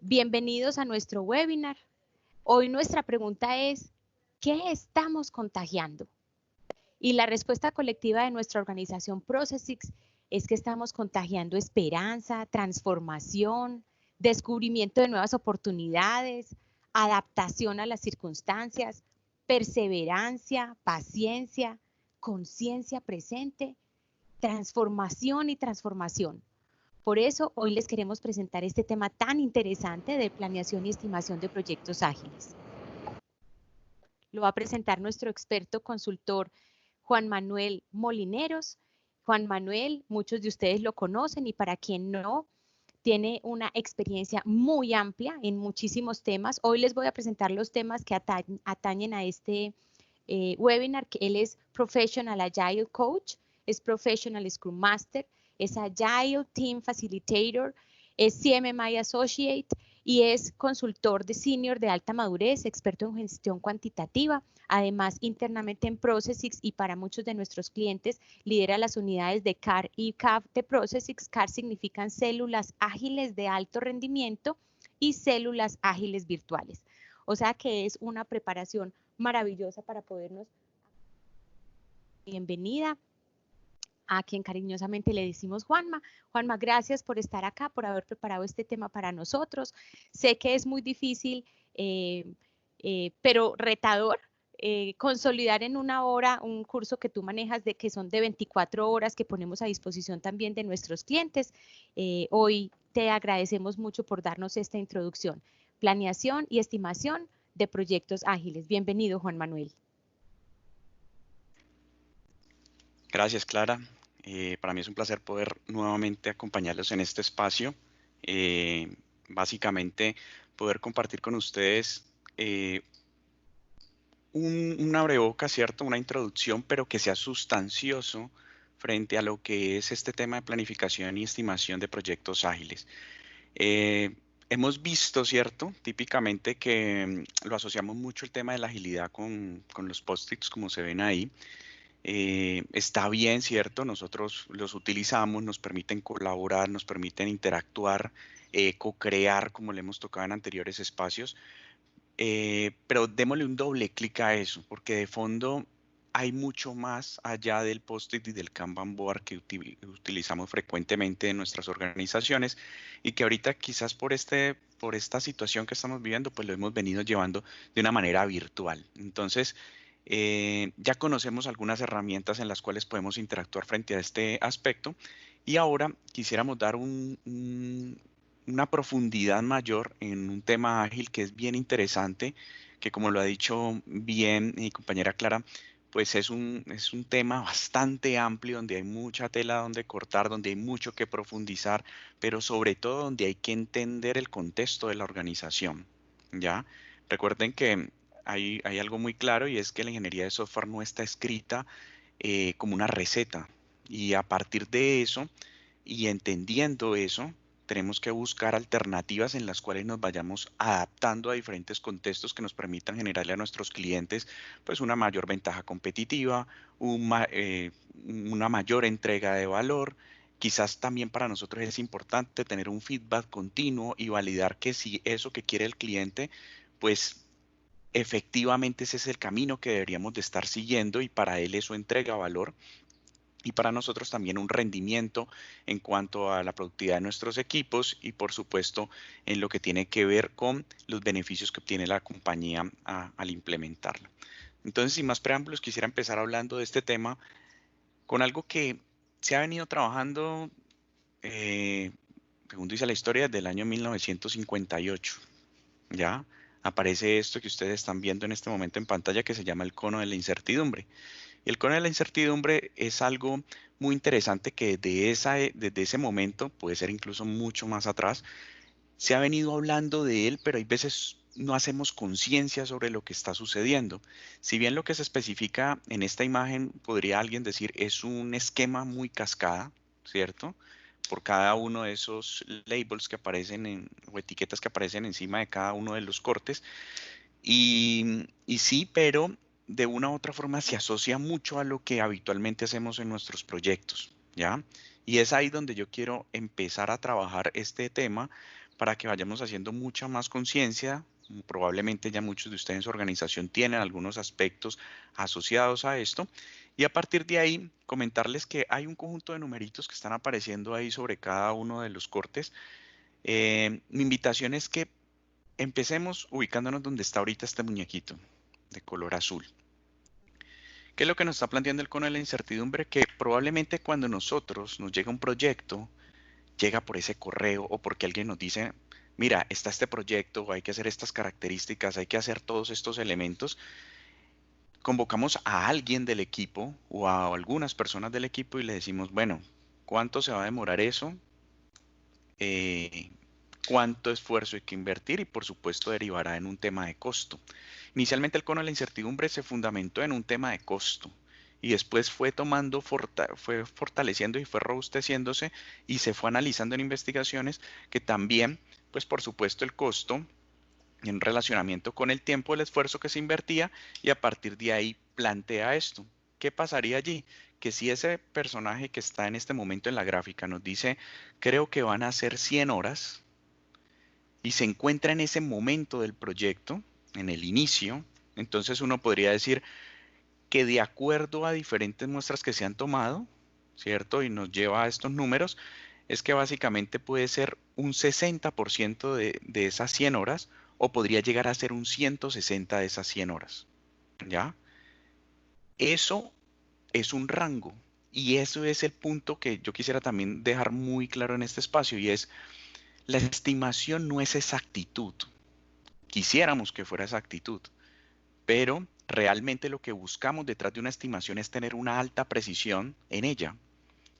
Bienvenidos a nuestro webinar. Hoy nuestra pregunta es, ¿qué estamos contagiando? Y la respuesta colectiva de nuestra organización Processix es que estamos contagiando esperanza, transformación, descubrimiento de nuevas oportunidades, adaptación a las circunstancias, perseverancia, paciencia, conciencia presente, transformación y transformación. Por eso, hoy les queremos presentar este tema tan interesante de planeación y estimación de proyectos ágiles. Lo va a presentar nuestro experto consultor Juan Manuel Molineros. Juan Manuel, muchos de ustedes lo conocen y para quien no, tiene una experiencia muy amplia en muchísimos temas. Hoy les voy a presentar los temas que atañen a este webinar, que él es Professional Agile Coach, es Professional Scrum Master, es Agile Team Facilitator, es CMMI Associate y es consultor de senior de alta madurez, experto en gestión cuantitativa. Además, internamente en Processix y para muchos de nuestros clientes, lidera las unidades de CAR y CAF de Processix. CAR significan células ágiles de alto rendimiento y células ágiles virtuales. O sea que es una preparación maravillosa para podernos. Bienvenida a quien cariñosamente le decimos Juanma. Juanma, gracias por estar acá, por haber preparado este tema para nosotros. Sé que es muy difícil, pero retador, consolidar en una hora un curso que tú manejas, que son de 24 horas, que ponemos a disposición también de nuestros clientes. Hoy te agradecemos mucho por darnos esta introducción. Planeación y estimación de proyectos ágiles. Bienvenido, Juan Manuel. Gracias, Clara. Para mí es un placer poder nuevamente acompañarlos en este espacio. Básicamente, poder compartir con ustedes una abrebocas, ¿cierto? Una introducción, pero que sea sustancioso frente a lo que es este tema de planificación y estimación de proyectos ágiles. Hemos visto, ¿cierto? Típicamente que lo asociamos mucho el tema de la agilidad con los post-its, como se ven ahí. Está bien, ¿cierto? Nosotros los utilizamos, nos permiten colaborar, nos permiten interactuar, co-crear, como le hemos tocado en anteriores espacios, pero démosle un doble clic a eso, porque de fondo hay mucho más allá del post-it y del Kanban board que utilizamos frecuentemente en nuestras organizaciones y que ahorita quizás por esta situación que estamos viviendo, pues lo hemos venido llevando de una manera virtual. Entonces, ya conocemos algunas herramientas en las cuales podemos interactuar frente a este aspecto y ahora quisiéramos dar una profundidad mayor en un tema ágil que es bien interesante, que como lo ha dicho bien mi compañera Clara, pues es un tema bastante amplio donde hay mucha tela donde cortar, donde hay mucho que profundizar, pero sobre todo donde hay que entender el contexto de la organización, ¿ya? Recuerden que hay algo muy claro y es que la ingeniería de software no está escrita como una receta y a partir de eso y entendiendo eso, tenemos que buscar alternativas en las cuales nos vayamos adaptando a diferentes contextos que nos permitan generarle a nuestros clientes pues una mayor ventaja competitiva, una mayor entrega de valor. Quizás también para nosotros es importante tener un feedback continuo y validar que si eso que quiere el cliente, pues efectivamente ese es el camino que deberíamos de estar siguiendo y para él eso entrega valor y para nosotros también un rendimiento en cuanto a la productividad de nuestros equipos y por supuesto en lo que tiene que ver con los beneficios que obtiene la compañía al implementarlo. Entonces, sin más preámbulos, quisiera empezar hablando de este tema con algo que se ha venido trabajando, según dice la historia, desde el año 1958. ¿Ya? Aparece esto que ustedes están viendo en este momento en pantalla que se llama el cono de la incertidumbre. Y el cono de la incertidumbre es algo muy interesante que desde ese momento, puede ser incluso mucho más atrás, se ha venido hablando de él, pero hay veces no hacemos conciencia sobre lo que está sucediendo. Si bien lo que se especifica en esta imagen, podría alguien decir, es un esquema muy cascada, ¿cierto? Por cada uno de esos labels que aparecen o etiquetas que aparecen encima de cada uno de los cortes. Y sí, pero de una u otra forma se asocia mucho a lo que habitualmente hacemos en nuestros proyectos, ¿ya? Y es ahí donde yo quiero empezar a trabajar este tema para que vayamos haciendo mucha más conciencia. Probablemente ya muchos de ustedes en su organización tienen algunos aspectos asociados a esto. Y a partir de ahí, comentarles que hay un conjunto de numeritos que están apareciendo ahí sobre cada uno de los cortes. Mi invitación es que empecemos ubicándonos donde está ahorita este muñequito de color azul. ¿Qué es lo que nos está planteando el cono de la incertidumbre? Que probablemente cuando nosotros nos llega un proyecto, llega por ese correo o porque alguien nos dice, mira, está este proyecto, hay que hacer estas características, hay que hacer todos estos elementos, convocamos a alguien del equipo o a algunas personas del equipo y le decimos, bueno, ¿cuánto se va a demorar eso? Eh, ¿Cuánto esfuerzo hay que invertir? Y por supuesto derivará en un tema de costo. Inicialmente el cono de la incertidumbre se fundamentó en un tema de costo y después fue fue fortaleciendo y fue robusteciéndose y se fue analizando en investigaciones que también, pues por supuesto el costo en relacionamiento con el tiempo, el esfuerzo que se invertía y a partir de ahí plantea esto. ¿Qué pasaría allí? Que si ese personaje que está en este momento en la gráfica nos dice, creo que van a ser 100 horas y se encuentra en ese momento del proyecto, en el inicio, entonces uno podría decir que de acuerdo a diferentes muestras que se han tomado, ¿cierto? Y nos lleva a estos números, es que básicamente puede ser un 60% de esas 100 horas o podría llegar a ser un 160 de esas 100 horas, ¿ya? Eso es un rango y eso es el punto que yo quisiera también dejar muy claro en este espacio y es, la estimación no es exactitud. Quisiéramos que fuera exactitud, pero realmente lo que buscamos detrás de una estimación es tener una alta precisión en ella.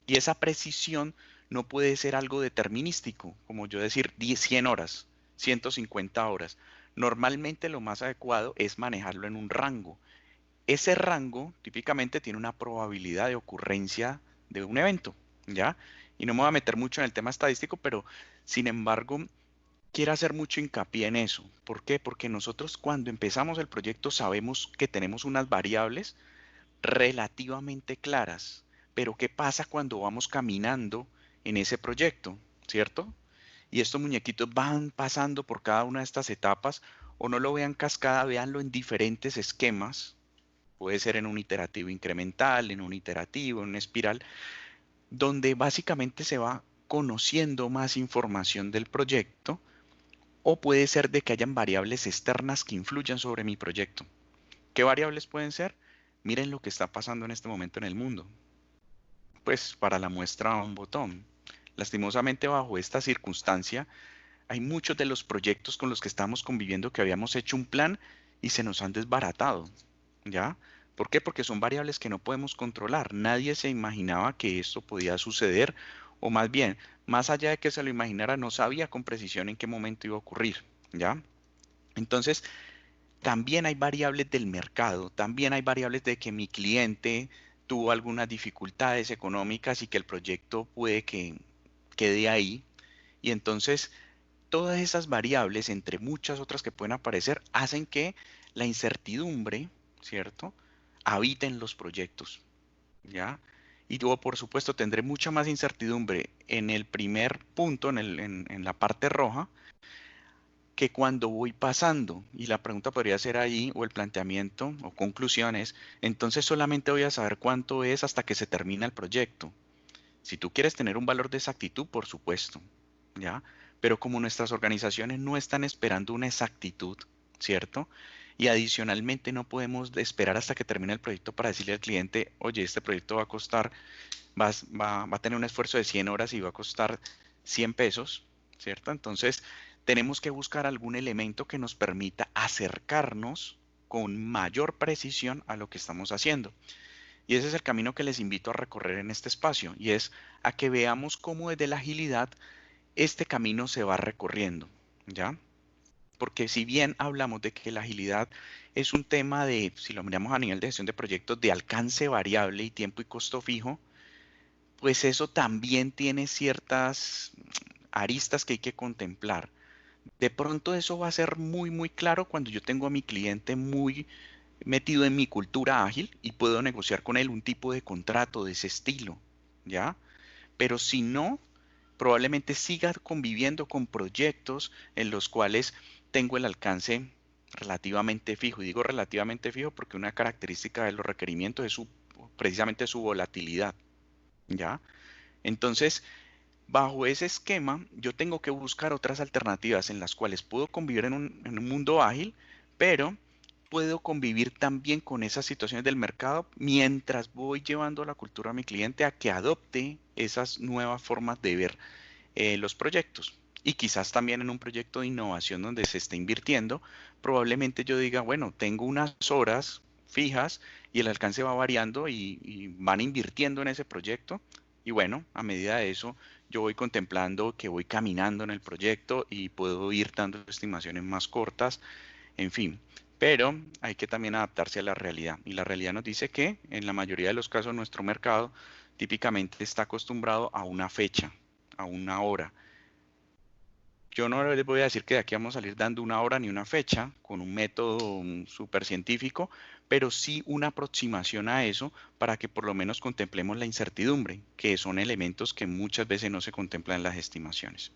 Y esa precisión no puede ser algo determinístico, como yo decir 100 horas, 150 horas. Normalmente lo más adecuado es manejarlo en un rango. Ese rango típicamente tiene una probabilidad de ocurrencia de un evento, ¿ya? Y no me voy a meter mucho en el tema estadístico, pero sin embargo, quiero hacer mucho hincapié en eso. ¿Por qué? Porque nosotros cuando empezamos el proyecto sabemos que tenemos unas variables relativamente claras, pero ¿qué pasa cuando vamos caminando en ese proyecto? ¿Cierto? Y estos muñequitos van pasando por cada una de estas etapas, o no lo vean cascada, véanlo en diferentes esquemas. Puede ser en un iterativo incremental, en un iterativo, en una espiral, donde básicamente se va conociendo más información del proyecto, o puede ser de que hayan variables externas que influyan sobre mi proyecto. ¿Qué variables pueden ser? Miren lo que está pasando en este momento en el mundo. Pues para la muestra un botón. Lastimosamente bajo esta circunstancia hay muchos de los proyectos con los que estamos conviviendo que habíamos hecho un plan y se nos han desbaratado, ¿ya? ¿Por qué? Porque son variables que no podemos controlar. Nadie se imaginaba que esto podía suceder, o más bien, más allá de que se lo imaginara, no sabía con precisión en qué momento iba a ocurrir, ¿ya? Entonces, también hay variables del mercado, también hay variables de que mi cliente tuvo algunas dificultades económicas y que el proyecto puede que quede ahí. Y entonces todas esas variables, entre muchas otras que pueden aparecer, hacen que la incertidumbre, ¿cierto?, habite en los proyectos, ¿ya? Y yo, por supuesto, tendré mucha más incertidumbre en el primer punto, en la parte roja, que cuando voy pasando. Y la pregunta podría ser ahí, o el planteamiento, o conclusiones, entonces solamente voy a saber cuánto es hasta que se termina el proyecto. Si tú quieres tener un valor de exactitud, por supuesto, ¿ya? Pero como nuestras organizaciones no están esperando una exactitud, ¿cierto? Y adicionalmente no podemos esperar hasta que termine el proyecto para decirle al cliente, oye, este proyecto va a costar, va a tener un esfuerzo de 100 horas y va a costar 100 pesos, ¿cierto? Entonces tenemos que buscar algún elemento que nos permita acercarnos con mayor precisión a lo que estamos haciendo. Y ese es el camino que les invito a recorrer en este espacio, y es a que veamos cómo desde la agilidad este camino se va recorriendo, ¿ya? Porque si bien hablamos de que la agilidad es un tema de, si lo miramos a nivel de gestión de proyectos, de alcance variable y tiempo y costo fijo, pues eso también tiene ciertas aristas que hay que contemplar. De pronto eso va a ser muy, muy claro cuando yo tengo a mi cliente muy metido en mi cultura ágil y puedo negociar con él un tipo de contrato de ese estilo, ¿ya? pero si no, probablemente siga conviviendo con proyectos en los cuales tengo el alcance relativamente fijo. Y digo relativamente fijo porque una característica de los requerimientos es precisamente su volatilidad, ¿ya? Entonces, bajo ese esquema, yo tengo que buscar otras alternativas en las cuales puedo convivir en un mundo ágil, pero puedo convivir también con esas situaciones del mercado mientras voy llevando a la cultura a mi cliente a que adopte esas nuevas formas de ver los proyectos. Y quizás también en un proyecto de innovación donde se está invirtiendo, probablemente yo diga, bueno, tengo unas horas fijas y el alcance va variando y van invirtiendo en ese proyecto. Y bueno, a medida de eso, yo voy contemplando que voy caminando en el proyecto y puedo ir dando estimaciones más cortas, en fin. Pero hay que también adaptarse a la realidad. Y la realidad nos dice que en la mayoría de los casos nuestro mercado típicamente está acostumbrado a una fecha, a una hora. Yo no les voy a decir que de aquí vamos a salir dando una hora ni una fecha con un método súper científico, pero sí una aproximación a eso para que por lo menos contemplemos la incertidumbre, que son elementos que muchas veces no se contemplan en las estimaciones.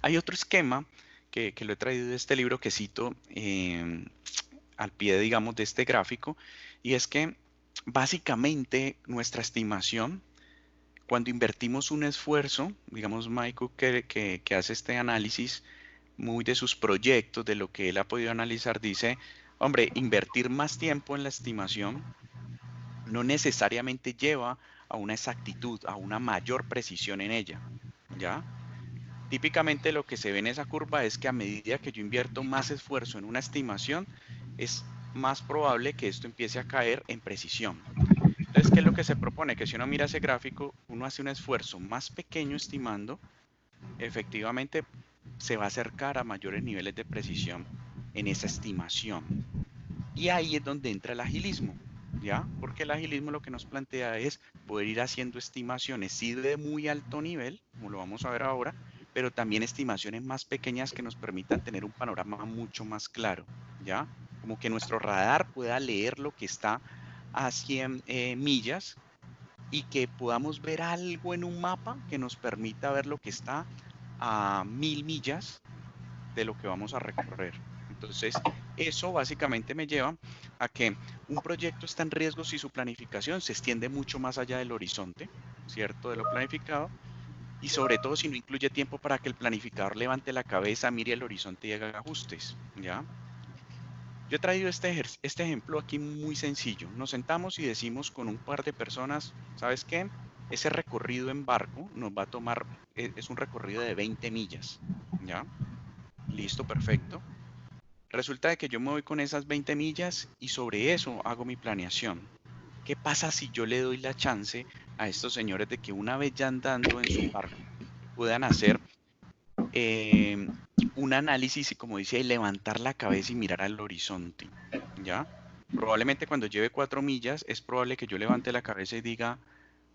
Hay otro esquema que lo he traído de este libro que cito al pie, digamos, de este gráfico, y es que básicamente nuestra estimación cuando invertimos un esfuerzo, digamos Michael que hace este análisis muy de sus proyectos, de lo que él ha podido analizar, dice, hombre, invertir más tiempo en la estimación no necesariamente lleva a una exactitud, a una mayor precisión en ella, ¿ya? Típicamente lo que se ve en esa curva es que a medida que yo invierto más esfuerzo en una estimación, es más probable que esto empiece a caer en precisión. Entonces, ¿qué es lo que se propone? Que si uno mira ese gráfico, uno hace un esfuerzo más pequeño estimando, efectivamente se va a acercar a mayores niveles de precisión en esa estimación. Y ahí es donde entra el agilismo, ¿ya? Porque el agilismo lo que nos plantea es poder ir haciendo estimaciones, sí de muy alto nivel, como lo vamos a ver ahora, pero también estimaciones más pequeñas que nos permitan tener un panorama mucho más claro, ¿ya? Como que nuestro radar pueda leer lo que está a 100 millas y que podamos ver algo en un mapa que nos permita ver lo que está a 1000 millas de lo que vamos a recorrer. Entonces, eso básicamente me lleva a que un proyecto está en riesgo si su planificación se extiende mucho más allá del horizonte, ¿cierto? De lo planificado, y sobre todo si no incluye tiempo para que el planificador levante la cabeza, mire el horizonte y haga ajustes, ¿ya? Yo he traído este ejemplo aquí muy sencillo. Nos sentamos y decimos con un par de personas, ¿sabes qué? Ese recorrido en barco nos va a tomar, es un recorrido de 20 millas, ¿ya? Listo, perfecto. Resulta de que yo me voy con esas 20 millas y sobre eso hago mi planeación. ¿Qué pasa si yo le doy la chance a estos señores de que una vez ya andando en su barco puedan hacer eh, un análisis y como dice, levantar la cabeza y mirar al horizonte? ¿Ya? Probablemente cuando lleve 4 millas es probable que yo levante la cabeza y diga,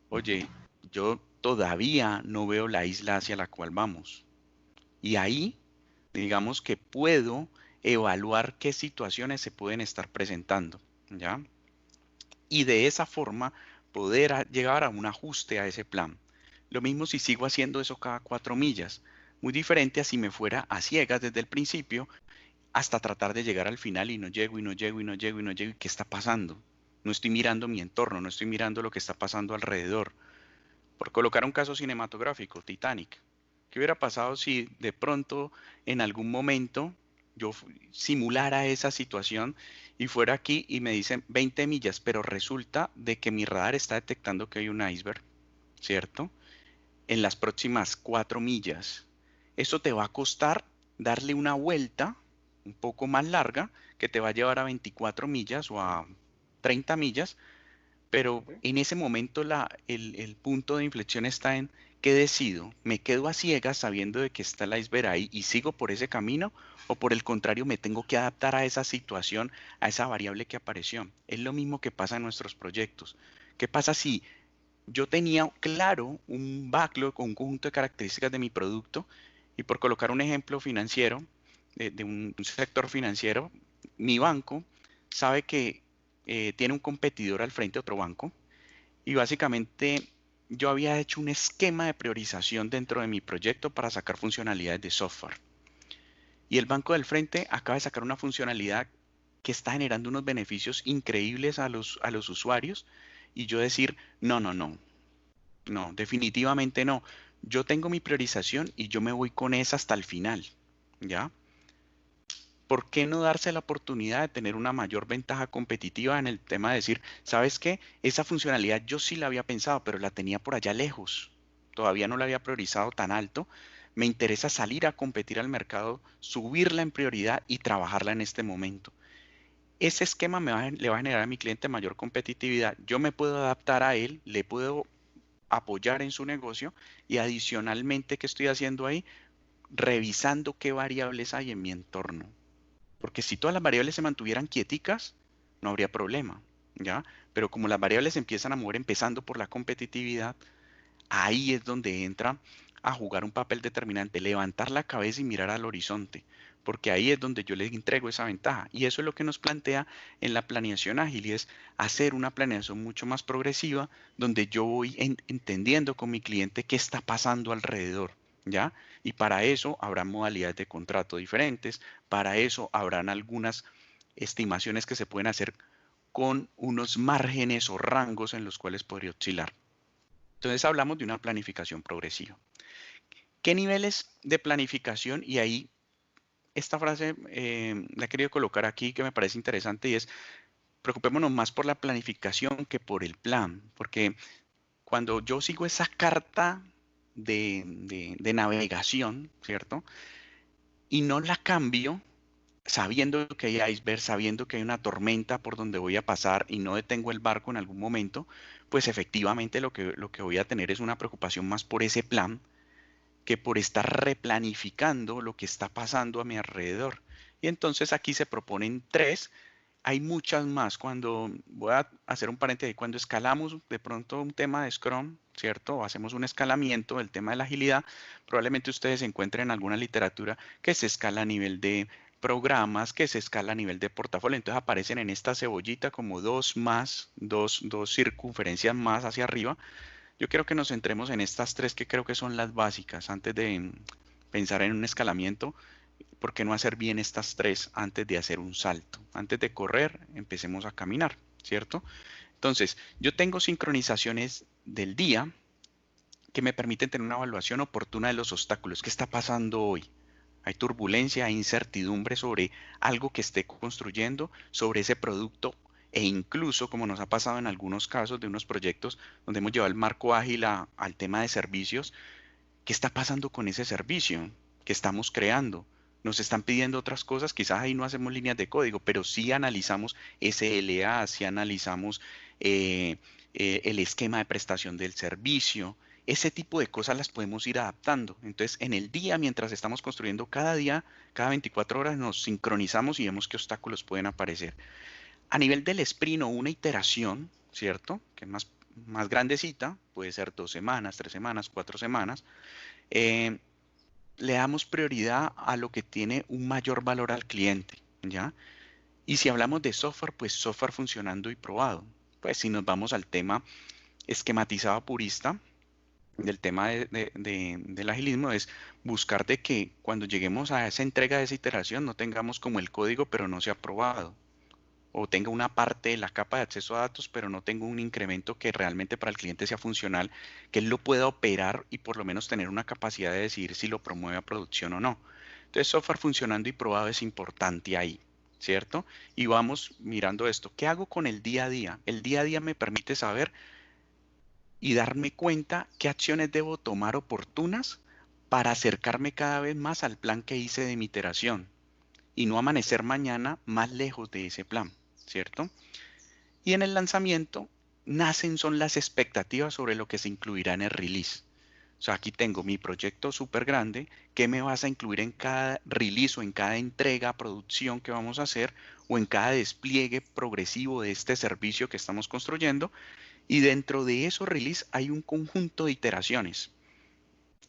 oye, yo todavía no veo la isla hacia la cual vamos. Y ahí, digamos que puedo evaluar qué situaciones se pueden estar presentando, ¿ya? Y de esa forma poder llegar a un ajuste a ese plan. Lo mismo si sigo haciendo eso cada 4 millas. Muy diferente a si me fuera a ciegas desde el principio hasta tratar de llegar al final y no llego y no llego y no llego y no llego. ¿Y qué está pasando? No estoy mirando mi entorno, no estoy mirando lo que está pasando alrededor. Por colocar un caso cinematográfico, Titanic. ¿Qué hubiera pasado si de pronto en algún momento yo simulara esa situación y fuera aquí y me dicen 20 millas, pero resulta de que mi radar está detectando que hay un iceberg, ¿cierto? En las próximas 4 millas. Eso te va a costar darle una vuelta un poco más larga que te va a llevar a 24 millas o a 30 millas, pero en ese momento el punto de inflexión está en qué decido. ¿Me quedo a ciegas sabiendo de que está el iceberg ahí y sigo por ese camino? ¿O por el contrario me tengo que adaptar a esa situación, a esa variable que apareció? Es lo mismo que pasa en nuestros proyectos. ¿Qué pasa si yo tenía claro un backlog o un conjunto de características de mi producto y por colocar un ejemplo financiero, de un sector financiero, mi banco sabe que tiene un competidor al frente de otro banco y básicamente yo había hecho un esquema de priorización dentro de mi proyecto para sacar funcionalidades de software. Y el Banco del Frente acaba de sacar una funcionalidad que está generando unos beneficios increíbles a los usuarios. Y yo decir, no, no, no, no, definitivamente no. Yo tengo mi priorización y yo me voy con esa hasta el final, ¿ya? ¿Por qué no darse la oportunidad de tener una mayor ventaja competitiva en el tema de decir, ¿sabes qué? Esa funcionalidad yo sí la había pensado, pero la tenía por allá lejos. Todavía no la había priorizado tan alto. Me interesa salir a competir al mercado, subirla en prioridad y trabajarla en este momento. Ese esquema le va a generar a mi cliente mayor competitividad. Yo me puedo adaptar a él, le puedo apoyar en su negocio y adicionalmente, ¿qué estoy haciendo ahí? Revisando qué variables hay en mi entorno. Porque si todas las variables se mantuvieran quieticas, no habría problema, ¿ya? Pero como las variables empiezan a mover empezando por la competitividad, ahí es donde entra a jugar un papel determinante, levantar la cabeza y mirar al horizonte, porque ahí es donde yo les entrego esa ventaja. Y eso es lo que nos plantea en la planeación ágil, y es hacer una planeación mucho más progresiva, donde yo voy entendiendo con mi cliente qué está pasando alrededor, ¿ya? Y para eso habrá modalidades de contrato diferentes, para eso habrán algunas estimaciones que se pueden hacer con unos márgenes o rangos en los cuales podría oscilar. Entonces hablamos de una planificación progresiva. ¿Qué niveles de planificación? Y ahí esta frase la he querido colocar aquí que me parece interesante y es, preocupémonos más por la planificación que por el plan, porque cuando yo sigo esa carta de navegación, ¿cierto? Y no la cambio, sabiendo que hay iceberg, sabiendo que hay una tormenta por donde voy a pasar y no detengo el barco en algún momento, pues efectivamente lo que voy a tener es una preocupación más por ese plan que por estar replanificando lo que está pasando a mi alrededor. Y entonces aquí se proponen tres, hay muchas más. Cuando voy a hacer un paréntesis, cuando escalamos de pronto un tema de Scrum, ¿cierto? O hacemos un escalamiento del tema de la agilidad, probablemente ustedes encuentren alguna literatura que se escala a nivel de programas, que se escala a nivel de portafolio. Entonces aparecen en esta cebollita como dos más, dos circunferencias más hacia arriba. Yo quiero que nos centremos en estas tres que creo que son las básicas antes de pensar en un escalamiento. ¿Por qué no hacer bien estas tres antes de hacer un salto? Antes de correr, empecemos a caminar, ¿cierto? Entonces, yo tengo sincronizaciones del día que me permiten tener una evaluación oportuna de los obstáculos. ¿Qué está pasando hoy? Hay turbulencia, hay incertidumbre sobre algo que esté construyendo, sobre ese producto e incluso, como nos ha pasado en algunos casos de unos proyectos donde hemos llevado el marco ágil al tema de servicios, ¿qué está pasando con ese servicio que estamos creando? Nos están pidiendo otras cosas, quizás ahí no hacemos líneas de código, pero sí analizamos SLA, sí analizamos el esquema de prestación del servicio. Ese tipo de cosas las podemos ir adaptando. Entonces, en el día, mientras estamos construyendo cada día, cada 24 horas, nos sincronizamos y vemos qué obstáculos pueden aparecer. A nivel del sprint o una iteración, ¿cierto? Que es más grandecita, puede ser 2 semanas, 3 semanas, 4 semanas. eh, Le damos prioridad a lo que tiene un mayor valor al cliente, ¿ya? Y si hablamos de software, pues software funcionando y probado. Pues si nos vamos al tema esquematizado purista, del tema del agilismo, es buscar de que cuando lleguemos a esa entrega de esa iteración no tengamos como el código, pero no sea aprobado, o tenga una parte de la capa de acceso a datos, pero no tenga un incremento que realmente para el cliente sea funcional, que él lo pueda operar y por lo menos tener una capacidad de decidir si lo promueve a producción o no. Entonces, software funcionando y probado es importante ahí, ¿cierto? Y vamos mirando esto. ¿Qué hago con el día a día? El día a día me permite saber y darme cuenta qué acciones debo tomar oportunas para acercarme cada vez más al plan que hice de mi iteración y no amanecer mañana más lejos de ese plan, ¿cierto? Y en el lanzamiento son las expectativas sobre lo que se incluirá en el release. O sea, aquí tengo mi proyecto súper grande, qué me vas a incluir en cada release o en cada entrega, producción que vamos a hacer o en cada despliegue progresivo de este servicio que estamos construyendo. Y dentro de esos release hay un conjunto de iteraciones.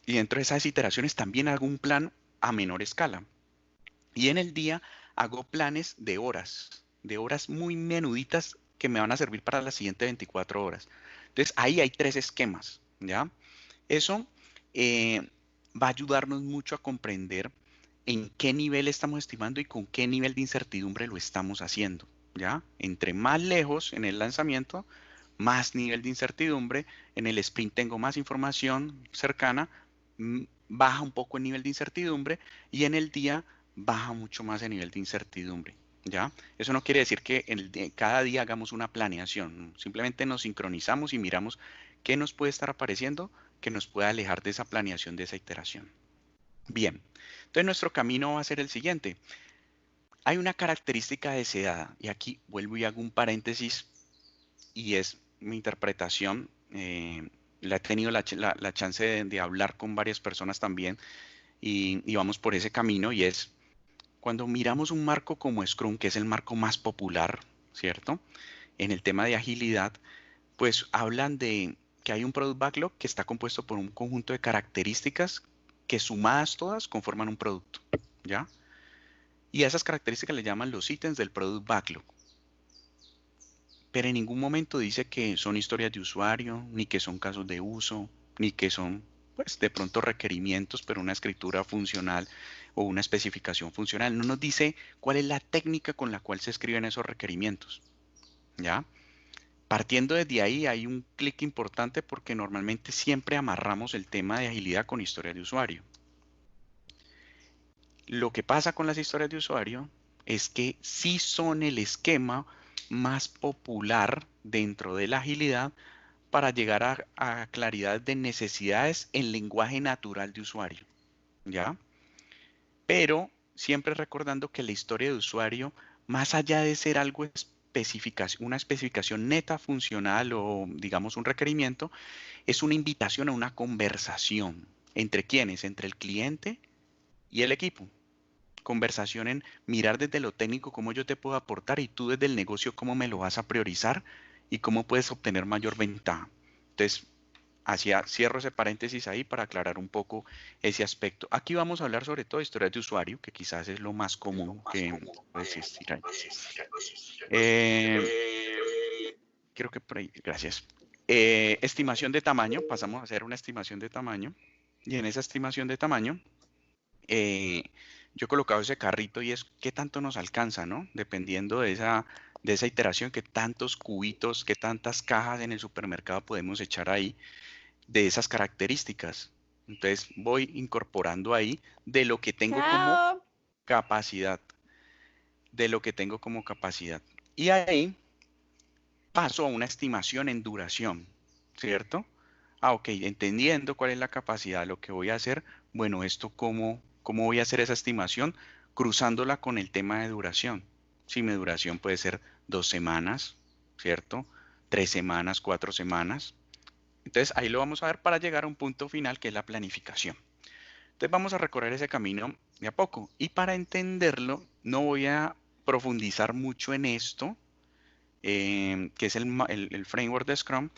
Y dentro de esas iteraciones también hago un plan a menor escala. Y en el día hago planes de horas muy menuditas que me van a servir para las siguientes 24 horas. Entonces ahí hay tres esquemas. ¿ya? Eso va a ayudarnos mucho a comprender en qué nivel estamos estimando y con qué nivel de incertidumbre lo estamos haciendo, ¿ya? Entre más lejos en el lanzamiento, más nivel de incertidumbre. En el sprint tengo más información cercana, baja un poco el nivel de incertidumbre y en el día baja mucho más el nivel de incertidumbre, ¿ya? Eso no quiere decir que cada día hagamos una planeación, simplemente nos sincronizamos y miramos qué nos puede estar apareciendo que nos pueda alejar de esa planeación, de esa iteración. Bien, entonces nuestro camino va a ser el siguiente. Hay una característica deseada, y aquí vuelvo y hago un paréntesis, y es mi interpretación. La he tenido la chance de hablar con varias personas también, y vamos por ese camino, y es cuando miramos un marco como Scrum, que es el marco más popular, ¿cierto? En el tema de agilidad, pues hablan de que hay un product backlog que está compuesto por un conjunto de características que sumadas todas conforman un producto, ¿ya? Y a esas características le llaman los ítems del product backlog. Pero en ningún momento dice que son historias de usuario, ni que son casos de uso, ni que son, pues, de pronto requerimientos, pero una escritura funcional o una especificación funcional. No nos dice cuál es la técnica con la cual se escriben esos requerimientos, ¿ya? Partiendo desde ahí hay un clic importante porque normalmente siempre amarramos el tema de agilidad con historias de usuario. Lo que pasa con las historias de usuario es que sí son el esquema más popular dentro de la agilidad para llegar a claridad de necesidades en lenguaje natural de usuario, ¿ya? Pero siempre recordando que la historia de usuario, más allá de ser algo una especificación neta funcional o digamos un requerimiento, es una invitación a una conversación. ¿Entre quiénes? Entre el cliente y el equipo. Conversación en mirar desde lo técnico cómo yo te puedo aportar y tú desde el negocio cómo me lo vas a priorizar y cómo puedes obtener mayor ventaja. Entonces, cierro ese paréntesis ahí para aclarar un poco ese aspecto. Aquí vamos a hablar sobre todo de historias de usuario, que quizás es lo más común que puede existir ahí. Eh, Creo que por ahí, gracias. Estimación de tamaño, pasamos a hacer una estimación de tamaño. Y en esa estimación de tamaño, eh, yo he colocado ese carrito y es qué tanto nos alcanza, ¿no? Dependiendo de esa iteración, qué tantos cubitos, qué tantas cajas en el supermercado podemos echar ahí de esas características. Entonces voy incorporando ahí de lo que tengo como Chao. capacidad, de lo que tengo como capacidad. Y ahí paso a una estimación en duración, ¿cierto? Ah, ok, entendiendo cuál es la capacidad, lo que voy a hacer, bueno, esto cómo voy a hacer esa estimación, cruzándola con el tema de duración. Si mi duración puede ser 2 semanas, ¿cierto? 3 semanas, 4 semanas. Entonces ahí lo vamos a ver para llegar a un punto final que es la planificación. Entonces vamos a recorrer ese camino de a poco. Y para entenderlo, no voy a profundizar mucho en esto, que es el framework de Scrum.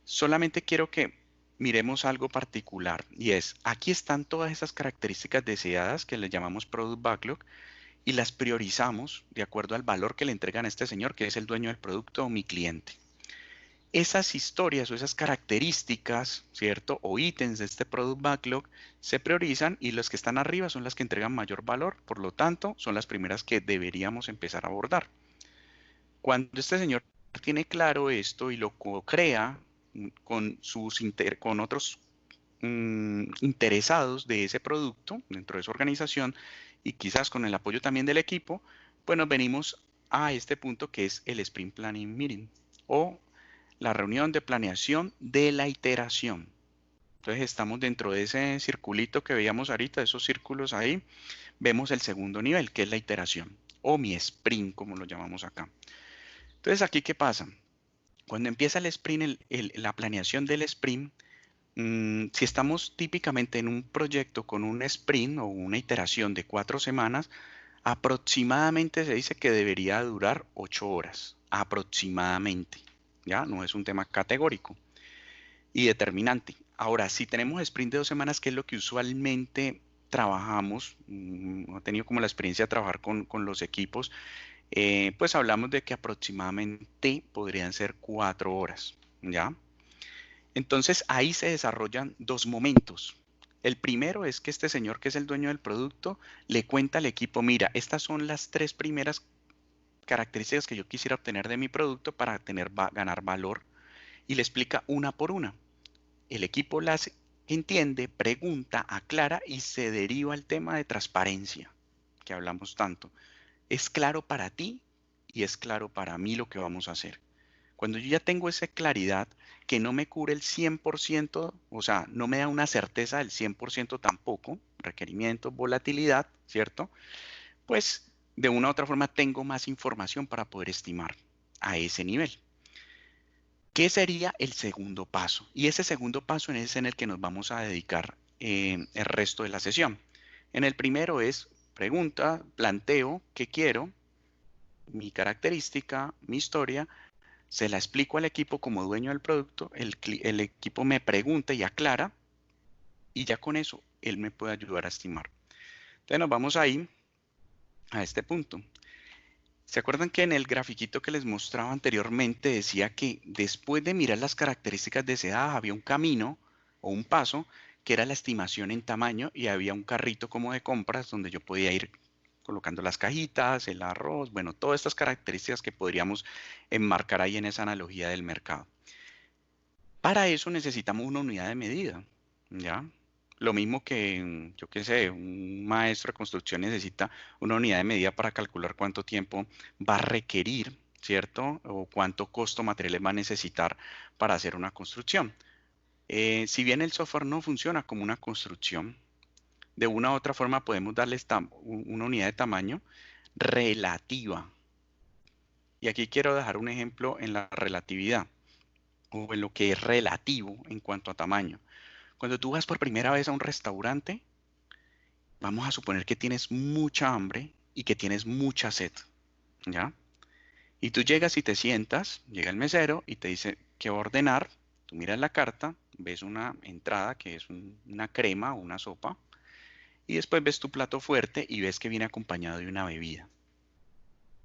Solamente quiero que miremos algo particular y es, aquí están todas esas características deseadas que le llamamos Product Backlog y las priorizamos de acuerdo al valor que le entregan a este señor, que es el dueño del producto o mi cliente. Esas historias o esas características, ¿cierto? O ítems de este Product Backlog se priorizan y los que están arriba son las que entregan mayor valor, por lo tanto, son las primeras que deberíamos empezar a abordar. Cuando este señor tiene claro esto y lo crea con otros interesados de ese producto dentro de su organización y quizás con el apoyo también del equipo, pues nos venimos a este punto que es el Sprint Planning Meeting o la reunión de planeación de la iteración. Entonces estamos dentro de ese circulito que veíamos ahorita, esos círculos ahí, vemos el segundo nivel que es la iteración o mi sprint como lo llamamos acá. Entonces aquí ¿qué pasa? Cuando empieza el sprint, la planeación del sprint, si estamos típicamente en un proyecto con un sprint o una iteración de 4 semanas, aproximadamente se dice que debería durar 8 horas, aproximadamente. Ya no es un tema categórico y determinante. Ahora, si tenemos sprint de 2 semanas, que es lo que usualmente trabajamos, he tenido como la experiencia de trabajar con los equipos, pues hablamos de que aproximadamente podrían ser 4 horas, ¿ya? Entonces ahí se desarrollan dos momentos. El primero es que este señor, que es el dueño del producto, le cuenta al equipo, mira, estas son las tres primeras características que yo quisiera obtener de mi producto para ganar valor, y le explica una por una. El equipo las entiende, pregunta, aclara y se deriva al tema de transparencia, que hablamos tanto. Es claro para ti y es claro para mí lo que vamos a hacer. Cuando yo ya tengo esa claridad, que no me cubre el 100%, o sea, no me da una certeza del 100% tampoco, requerimientos, volatilidad, ¿cierto? Pues de una u otra forma tengo más información para poder estimar a ese nivel. ¿Qué sería el segundo paso? Y ese segundo paso es en el que nos vamos a dedicar el resto de la sesión. En el primero es pregunta, planteo, qué quiero, mi característica, mi historia, se la explico al equipo como dueño del producto, el equipo me pregunta y aclara, y ya con eso él me puede ayudar a estimar. Entonces nos vamos ahí a este punto. ¿Se acuerdan que en el grafiquito que les mostraba anteriormente decía que después de mirar las características deseadas había un camino o un paso que era la estimación en tamaño, y había un carrito como de compras donde yo podía ir colocando las cajitas, el arroz, bueno, todas estas características que podríamos enmarcar ahí en esa analogía del mercado? Para eso necesitamos una unidad de medida, ¿ya? Lo mismo que, yo qué sé, un maestro de construcción necesita una unidad de medida para calcular cuánto tiempo va a requerir, ¿cierto? O cuánto costo materiales va a necesitar para hacer una construcción. Si bien el software no funciona como una construcción, de una u otra forma podemos darle una unidad de tamaño relativa. Y aquí quiero dejar un ejemplo en la relatividad, o en lo que es relativo en cuanto a tamaño. Cuando tú vas por primera vez a un restaurante, vamos a suponer que tienes mucha hambre y que tienes mucha sed, ¿ya? Y tú llegas y te sientas, llega el mesero y te dice qué va a ordenar. Tú miras la carta, ves una entrada que es una crema o una sopa, y después ves tu plato fuerte y ves que viene acompañado de una bebida.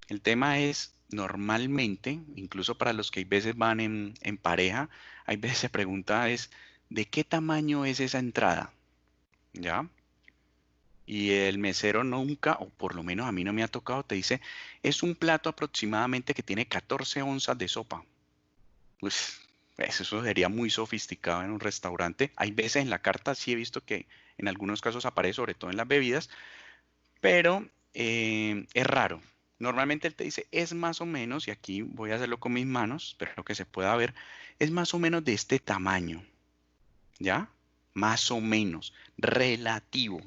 El tema es, normalmente, incluso para los que hay veces van en pareja, hay veces se pregunta es, ¿de qué tamaño es esa entrada? ¿Ya? Y el mesero nunca, o por lo menos a mí no me ha tocado, te dice, es un plato aproximadamente que tiene 14 onzas de sopa. Pues eso sería muy sofisticado en un restaurante. Hay veces en la carta sí he visto que en algunos casos aparece, sobre todo en las bebidas, pero es raro. Normalmente él te dice, es más o menos, y aquí voy a hacerlo con mis manos, espero que se pueda ver, es más o menos de este tamaño, ¿ya? Más o menos, relativo.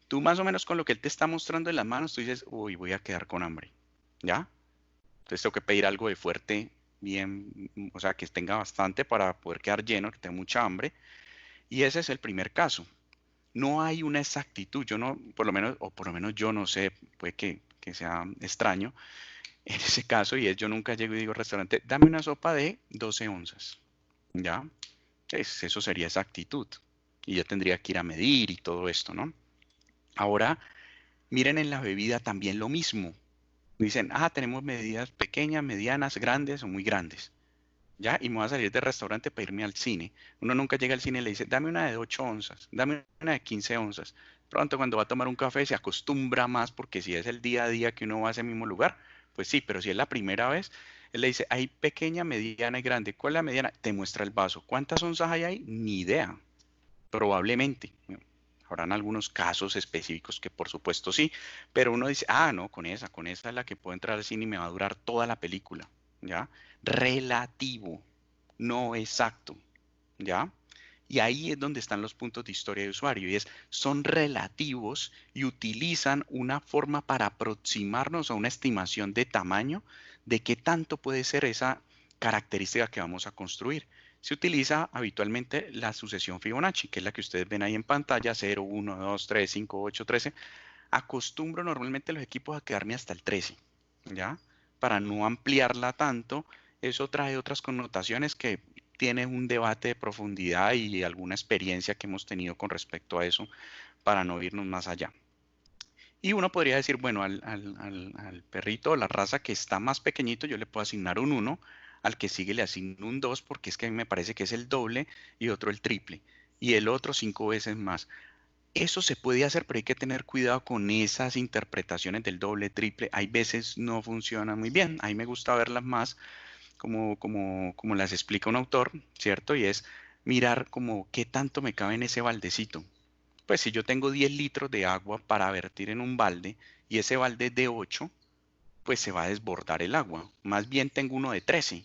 Tú más o menos con lo que él te está mostrando en las manos, tú dices, uy, voy a quedar con hambre, ¿ya? Entonces tengo que pedir algo de fuerte, bien, o sea, que tenga bastante para poder quedar lleno, que tenga mucha hambre. Y ese es el primer caso. No hay una exactitud, yo no, por lo menos, o por lo menos yo no sé, puede que sea extraño en ese caso, y es yo nunca llego y digo al restaurante, dame una sopa de 12 onzas, ¿ya? Eso sería exactitud. Y yo tendría que ir a medir y todo esto, ¿no? Ahora, miren en la bebida también lo mismo. Dicen, tenemos medidas pequeñas, medianas, grandes o muy grandes. ¿Ya? Y me voy a salir del restaurante para irme al cine. Uno nunca llega al cine y le dice, dame una de 8 onzas, dame una de 15 onzas. Pronto cuando va a tomar un café se acostumbra más, porque si es el día a día que uno va a ese mismo lugar, pues sí, pero si es la primera vez, él le dice, hay pequeña, mediana y grande. ¿Cuál es la mediana? Te muestra el vaso. ¿Cuántas onzas hay ahí? Ni idea. Probablemente. Habrán algunos casos específicos que por supuesto sí, pero uno dice, no, con esa es la que puedo entrar al cine y me va a durar toda la película, ¿ya? Relativo, no exacto, ¿ya? Y ahí es donde están los puntos de historia de usuario, y son relativos y utilizan una forma para aproximarnos a una estimación de tamaño de qué tanto puede ser esa característica que vamos a construir. Se utiliza habitualmente la sucesión Fibonacci, que es la que ustedes ven ahí en pantalla, 0, 1, 2, 3, 5, 8, 13. Acostumbro normalmente los equipos a quedarme hasta el 13, ¿ya? Para no ampliarla tanto. Eso trae otras connotaciones que tiene un debate de profundidad y alguna experiencia que hemos tenido con respecto a eso, para no irnos más allá. Y uno podría decir, bueno, al perrito o la raza que está más pequeñito, yo le puedo asignar un 1, al que sigue le asigno un 2 porque es que a mí me parece que es el doble y otro el triple y el otro 5 veces más. Eso se puede hacer, pero hay que tener cuidado con esas interpretaciones del doble, triple. Hay veces no funcionan muy bien. A mí me gusta verlas más como las explica un autor, ¿cierto? Y es mirar como qué tanto me cabe en ese baldecito. Pues si yo tengo 10 litros de agua para vertir en un balde y ese balde es de 8, pues se va a desbordar el agua. Más bien tengo uno de 13.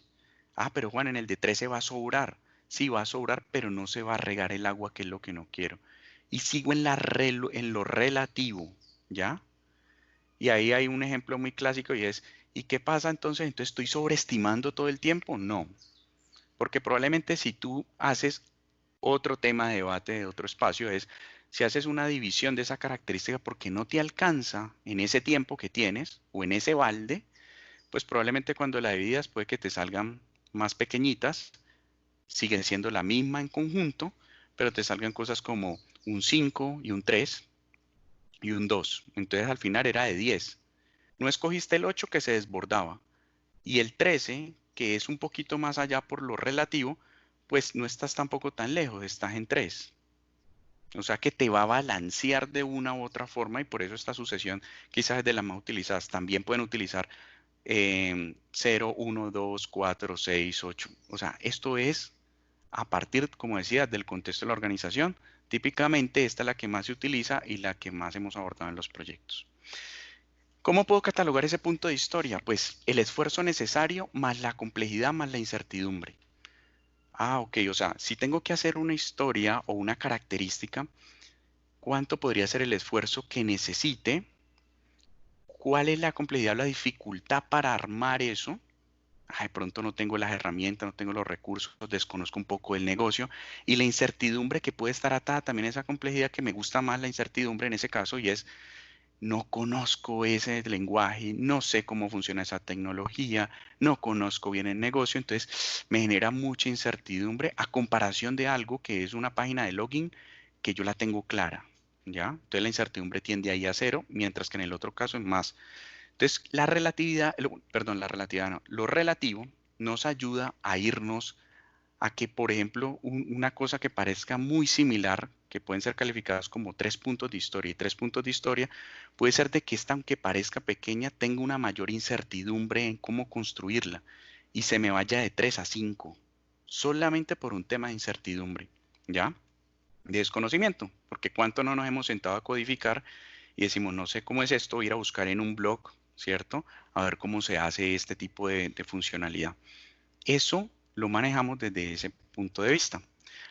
Ah, pero Juan, en el de 13 va a sobrar. Sí, va a sobrar, pero no se va a regar el agua, que es lo que no quiero. Y sigo en lo relativo, ¿ya? Y ahí hay un ejemplo muy clásico y es, ¿y qué pasa entonces? ¿Entonces estoy sobreestimando todo el tiempo? No, porque probablemente si tú haces otro tema de debate de otro espacio es, si haces una división de esa característica porque no te alcanza en ese tiempo que tienes o en ese balde, pues probablemente cuando la dividas puede que te salgan más pequeñitas, siguen siendo la misma en conjunto, pero te salgan cosas como un 5 y un 3 y un 2. Entonces al final era de 10. No escogiste el 8 que se desbordaba y el 13 que es un poquito más allá por lo relativo, pues no estás tampoco tan lejos, estás en 3. O sea que te va a balancear de una u otra forma y por eso esta sucesión quizás es de las más utilizadas. También pueden utilizar 0, 1, 2, 4, 6, 8. O sea, esto es a partir, como decía, del contexto de la organización. Típicamente esta es la que más se utiliza y la que más hemos abordado en los proyectos. ¿Cómo puedo catalogar ese punto de historia? Pues el esfuerzo necesario más la complejidad más la incertidumbre. Ah, ok, o sea, si tengo que hacer una historia o una característica, ¿cuánto podría ser el esfuerzo que necesite? ¿Cuál es la complejidad o la dificultad para armar eso? Ah, de pronto no tengo las herramientas, no tengo los recursos, desconozco un poco el negocio y la incertidumbre que puede estar atada también a esa complejidad, que me gusta más la incertidumbre en ese caso, y es no conozco ese lenguaje, no sé cómo funciona esa tecnología, no conozco bien el negocio, entonces me genera mucha incertidumbre a comparación de algo que es una página de login que yo la tengo clara, ¿ya? Entonces la incertidumbre tiende ahí a cero, mientras que en el otro caso es más. Entonces, la relatividad, perdón, la relatividad no, lo relativo nos ayuda a irnos a que, por ejemplo, una cosa que parezca muy similar, que pueden ser calificadas como 3 puntos de historia y 3 puntos de historia, puede ser de que esta, aunque parezca pequeña, tenga una mayor incertidumbre en cómo construirla y se me vaya de 3 a 5, solamente por un tema de incertidumbre, ¿ya? De desconocimiento, porque cuánto no nos hemos sentado a codificar y decimos, no sé cómo es esto, voy a ir a buscar en un blog, ¿cierto? A ver cómo se hace este tipo de funcionalidad. Eso lo manejamos desde ese punto de vista.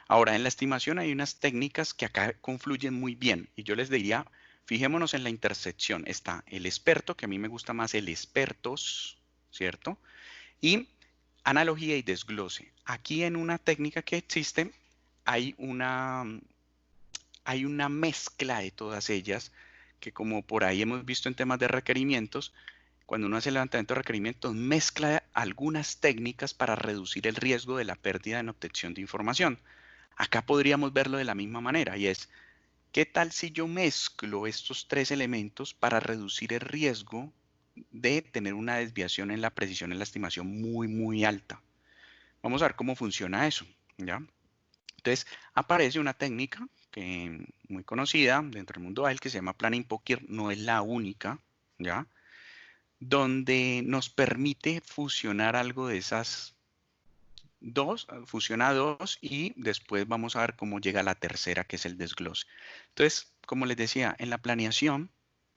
Ahora, en la estimación hay unas técnicas que acá confluyen muy bien y yo les diría, fijémonos en la intersección. Está el experto, que a mí me gusta más el expertos, ¿cierto? Y analogía y desglose. Aquí en una técnica que existe hay una mezcla de todas ellas que, como por ahí hemos visto en temas de requerimientos, cuando uno hace el levantamiento de requerimientos, mezcla algunas técnicas para reducir el riesgo de la pérdida en obtención de información. Acá podríamos verlo de la misma manera y es, ¿qué tal si yo mezclo estos tres elementos para reducir el riesgo de tener una desviación en la precisión en la estimación muy alta? Vamos a ver cómo funciona eso, ¿ya? Entonces, aparece una técnica que muy conocida dentro del mundo ágil que se llama Planning Poker, no es la única, ¿ya? Donde nos permite fusionar algo de esas dos, fusiona dos y después vamos a ver cómo llega la tercera, que es el desglose. Entonces, como les decía, en la planeación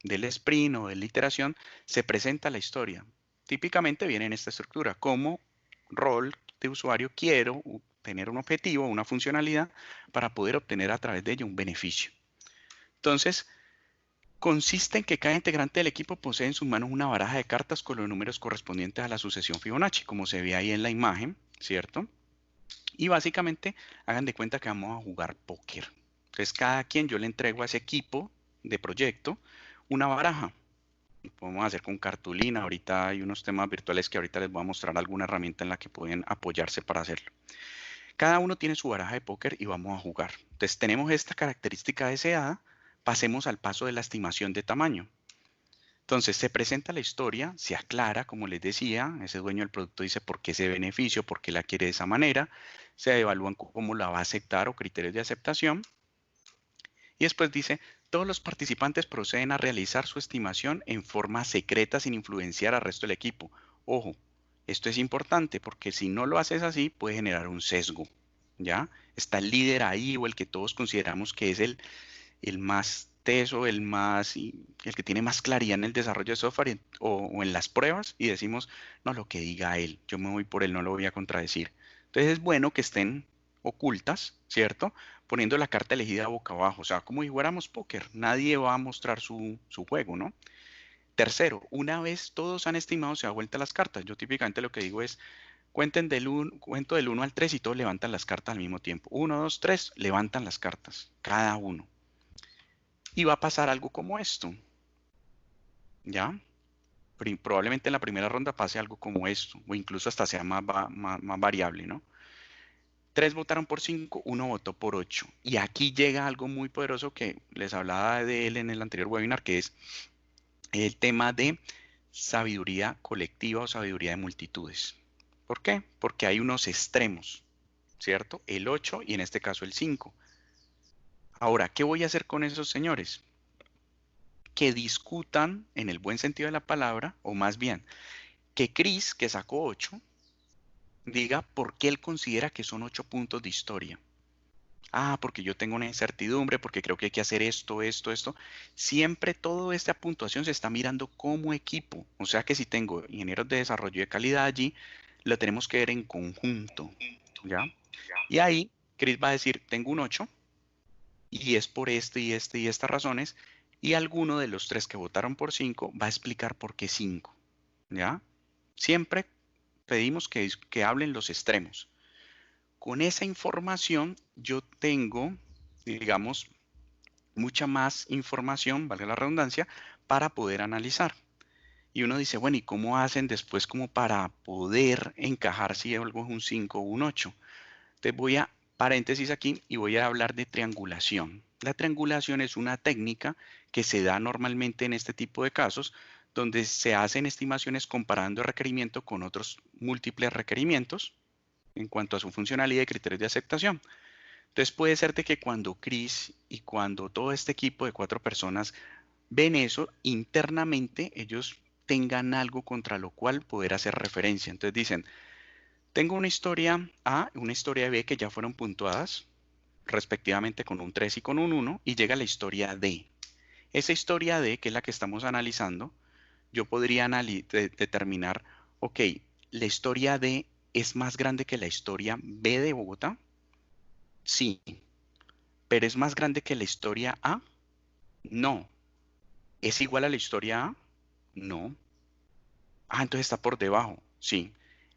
del sprint o de la iteración se presenta la historia. Típicamente viene en esta estructura, como rol de usuario quiero tener un objetivo, una funcionalidad para poder obtener a través de ello un beneficio. Entonces, consiste en que cada integrante del equipo posee en sus manos una baraja de cartas con los números correspondientes a la sucesión Fibonacci, como se ve ahí en la imagen, ¿cierto? Y básicamente hagan de cuenta que vamos a jugar póker. Entonces cada quien, yo le entrego a ese equipo de proyecto una baraja. Lo podemos hacer con cartulina. Ahorita hay unos temas virtuales que ahorita les voy a mostrar alguna herramienta en la que pueden apoyarse para hacerlo. Cada uno tiene su baraja de póker y vamos a jugar. Entonces tenemos esta característica deseada. Pasemos al paso de la estimación de tamaño. Entonces, se presenta la historia, se aclara, como les decía, ese dueño del producto dice por qué ese beneficio, por qué la quiere de esa manera, se evalúan cómo la va a aceptar o criterios de aceptación, y después dice, todos los participantes proceden a realizar su estimación en forma secreta sin influenciar al resto del equipo. Ojo, esto es importante porque si no lo haces así puede generar un sesgo, ¿ya? Está el líder ahí o el que todos consideramos que es el más teso, el que tiene más claridad en el desarrollo de software o en las pruebas y decimos, no, lo que diga él, yo me voy por él, no lo voy a contradecir. Entonces es bueno que estén ocultas, ¿cierto? Poniendo la carta elegida boca abajo, o sea, como si fuéramos póker, nadie va a mostrar su juego, ¿no? Tercero, una vez todos han estimado, se da vuelta las cartas. Yo típicamente lo que digo es, cuento del 1 al 3 y todos levantan las cartas al mismo tiempo. 1, 2, 3, levantan las cartas, cada uno. Y va a pasar algo como esto, ¿ya? Probablemente en la primera ronda pase algo como esto, o incluso hasta sea más variable, ¿no? 3 votaron por 5, 1 votó por 8. Y aquí llega algo muy poderoso que les hablaba de él en el anterior webinar, que es el tema de sabiduría colectiva o sabiduría de multitudes. ¿Por qué? Porque hay unos extremos, ¿cierto? El 8 y en este caso el 5. Ahora, ¿qué voy a hacer con esos señores? Que discutan en el buen sentido de la palabra, o más bien, que Chris, que sacó 8, diga por qué él considera que son 8 puntos de historia. Ah, porque yo tengo una incertidumbre, porque creo que hay que hacer esto, esto, esto. Siempre toda esta puntuación se está mirando como equipo. O sea que si tengo ingenieros de desarrollo de calidad allí, lo tenemos que ver en conjunto, ¿ya? Y ahí Chris va a decir, tengo un 8 y es por este y este y estas razones, y alguno de los 3 que votaron por 5 va a explicar por qué 5, ¿ya? Siempre pedimos que hablen los extremos. Con esa información yo tengo, digamos, mucha más información, valga la redundancia, para poder analizar. Y uno dice, bueno, ¿y cómo hacen después como para poder encajar si algo es un 5 o un 8? Entonces voy a paréntesis aquí y voy a hablar de triangulación. La triangulación es una técnica que se da normalmente en este tipo de casos, donde se hacen estimaciones comparando el requerimiento con otros múltiples requerimientos en cuanto a su funcionalidad y criterios de aceptación. Entonces puede ser de que cuando Chris y cuando todo este equipo de 4 personas ven eso, internamente ellos tengan algo contra lo cual poder hacer referencia. Entonces dicen, tengo una historia A y una historia B que ya fueron puntuadas respectivamente con un 3 y con un 1 y llega la historia D. Esa historia D, que es la que estamos analizando, yo podría determinar, ok, la historia D es más grande que la historia B de Bogotá. Sí, pero es más grande que la historia A. No. ¿Es igual a la historia A? No. Ah, entonces está por debajo. Sí.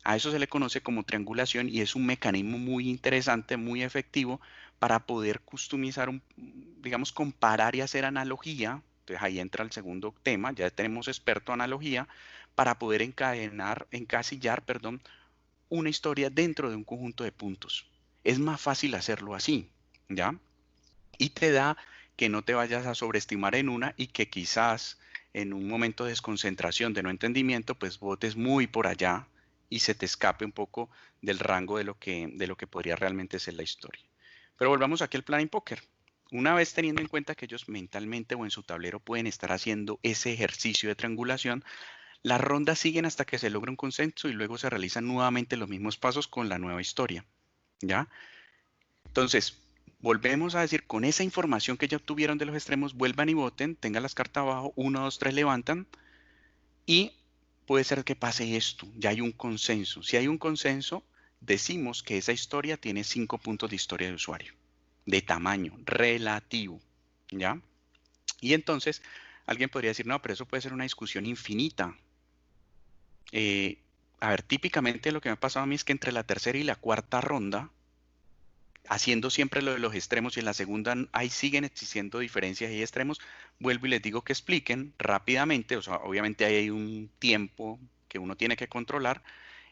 A eso se le conoce como triangulación y es un mecanismo muy interesante, muy efectivo para poder customizar, digamos, comparar y hacer analogía. Entonces ahí entra el segundo tema, ya tenemos experto en analogía, para poder encasillar, perdón, una historia dentro de un conjunto de puntos. Es más fácil hacerlo así, ¿ya? Y te da que no te vayas a sobreestimar en una y que quizás en un momento de desconcentración, de no entendimiento, pues votes muy por allá y se te escape un poco del rango de lo que podría realmente ser la historia. Pero volvamos aquí al planning poker. Una vez teniendo en cuenta que ellos mentalmente o en su tablero pueden estar haciendo ese ejercicio de triangulación, las rondas siguen hasta que se logra un consenso y luego se realizan nuevamente los mismos pasos con la nueva historia, ¿ya? Entonces, volvemos a decir, con esa información que ya obtuvieron de los extremos, vuelvan y voten, tengan las cartas abajo, 1, 2, 3, levantan y puede ser que pase esto, ya hay un consenso. Si hay un consenso, decimos que esa historia tiene 5 puntos de historia de usuario, de tamaño relativo, ¿ya? Y entonces, alguien podría decir, no, pero eso puede ser una discusión infinita. Eh, a ver, típicamente lo que me ha pasado a mí es que entre la tercera y la cuarta ronda, haciendo siempre lo de los extremos y en la segunda ahí siguen existiendo diferencias y extremos, vuelvo y les digo que expliquen rápidamente, o sea, obviamente ahí hay un tiempo que uno tiene que controlar,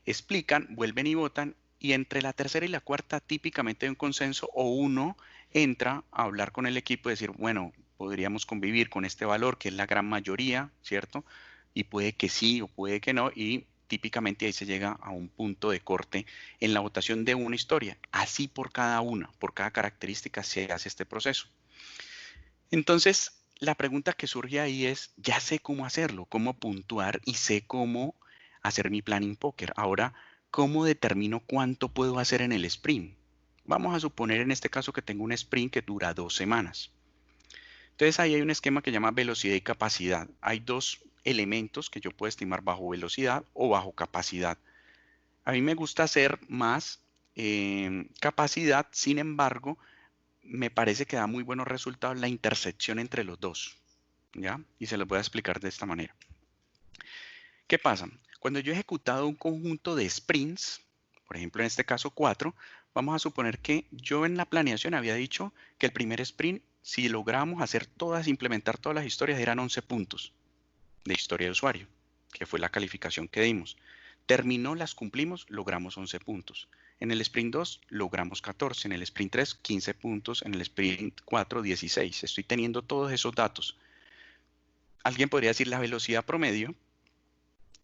explican, vuelven y votan y entre la tercera y la cuarta típicamente hay un consenso o uno entra a hablar con el equipo y decir, bueno, podríamos convivir con este valor, que es la gran mayoría, ¿cierto? Y puede que sí o puede que no, y típicamente ahí se llega a un punto de corte en la votación de una historia. Así por cada una, por cada característica se hace este proceso. Entonces, la pregunta que surge ahí es, ya sé cómo hacerlo, cómo puntuar y sé cómo hacer mi planning póker. Ahora, ¿cómo determino cuánto puedo hacer en el sprint? Vamos a suponer en este caso que tengo un sprint que dura 2 semanas. Entonces ahí hay un esquema que llama velocidad y capacidad. Hay dos elementos que yo puedo estimar bajo velocidad o bajo capacidad. A mí me gusta hacer más capacidad, sin embargo, me parece que da muy buenos resultados la intersección entre los dos, ¿ya? Y se los voy a explicar de esta manera. ¿Qué pasa? Cuando yo he ejecutado un conjunto de sprints, por ejemplo en este caso 4, vamos a suponer que yo en la planeación había dicho que el primer sprint, si logramos hacer todas, implementar todas las historias, eran 11 puntos de historia de usuario, que fue la calificación que dimos. Terminó, las cumplimos, logramos 11 puntos. En el sprint 2 logramos 14, en el sprint 3 15 puntos, en el sprint 4 16. Estoy teniendo todos esos datos. Alguien podría decir la velocidad promedio.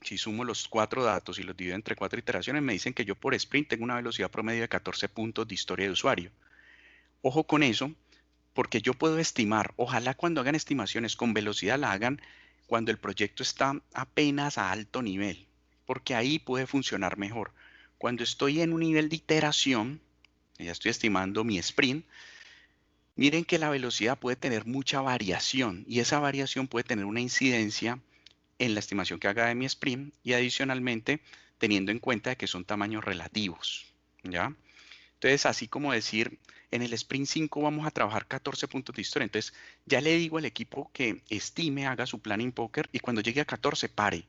Si sumo los 4 datos y los divido entre 4 iteraciones, me dicen que yo por sprint tengo una velocidad promedio de 14 puntos de historia de usuario. Ojo con eso, porque yo puedo estimar, ojalá cuando hagan estimaciones con velocidad la hagan cuando el proyecto está apenas a alto nivel, porque ahí puede funcionar mejor. Cuando estoy en un nivel de iteración, ya estoy estimando mi sprint, miren que la velocidad puede tener mucha variación y esa variación puede tener una incidencia en la estimación que haga de mi sprint y adicionalmente teniendo en cuenta que son tamaños relativos, ¿ya? Entonces, así como decir, en el sprint 5 vamos a trabajar 14 puntos de historia. Entonces, ya le digo al equipo que estime, haga su planning poker y cuando llegue a 14 pare.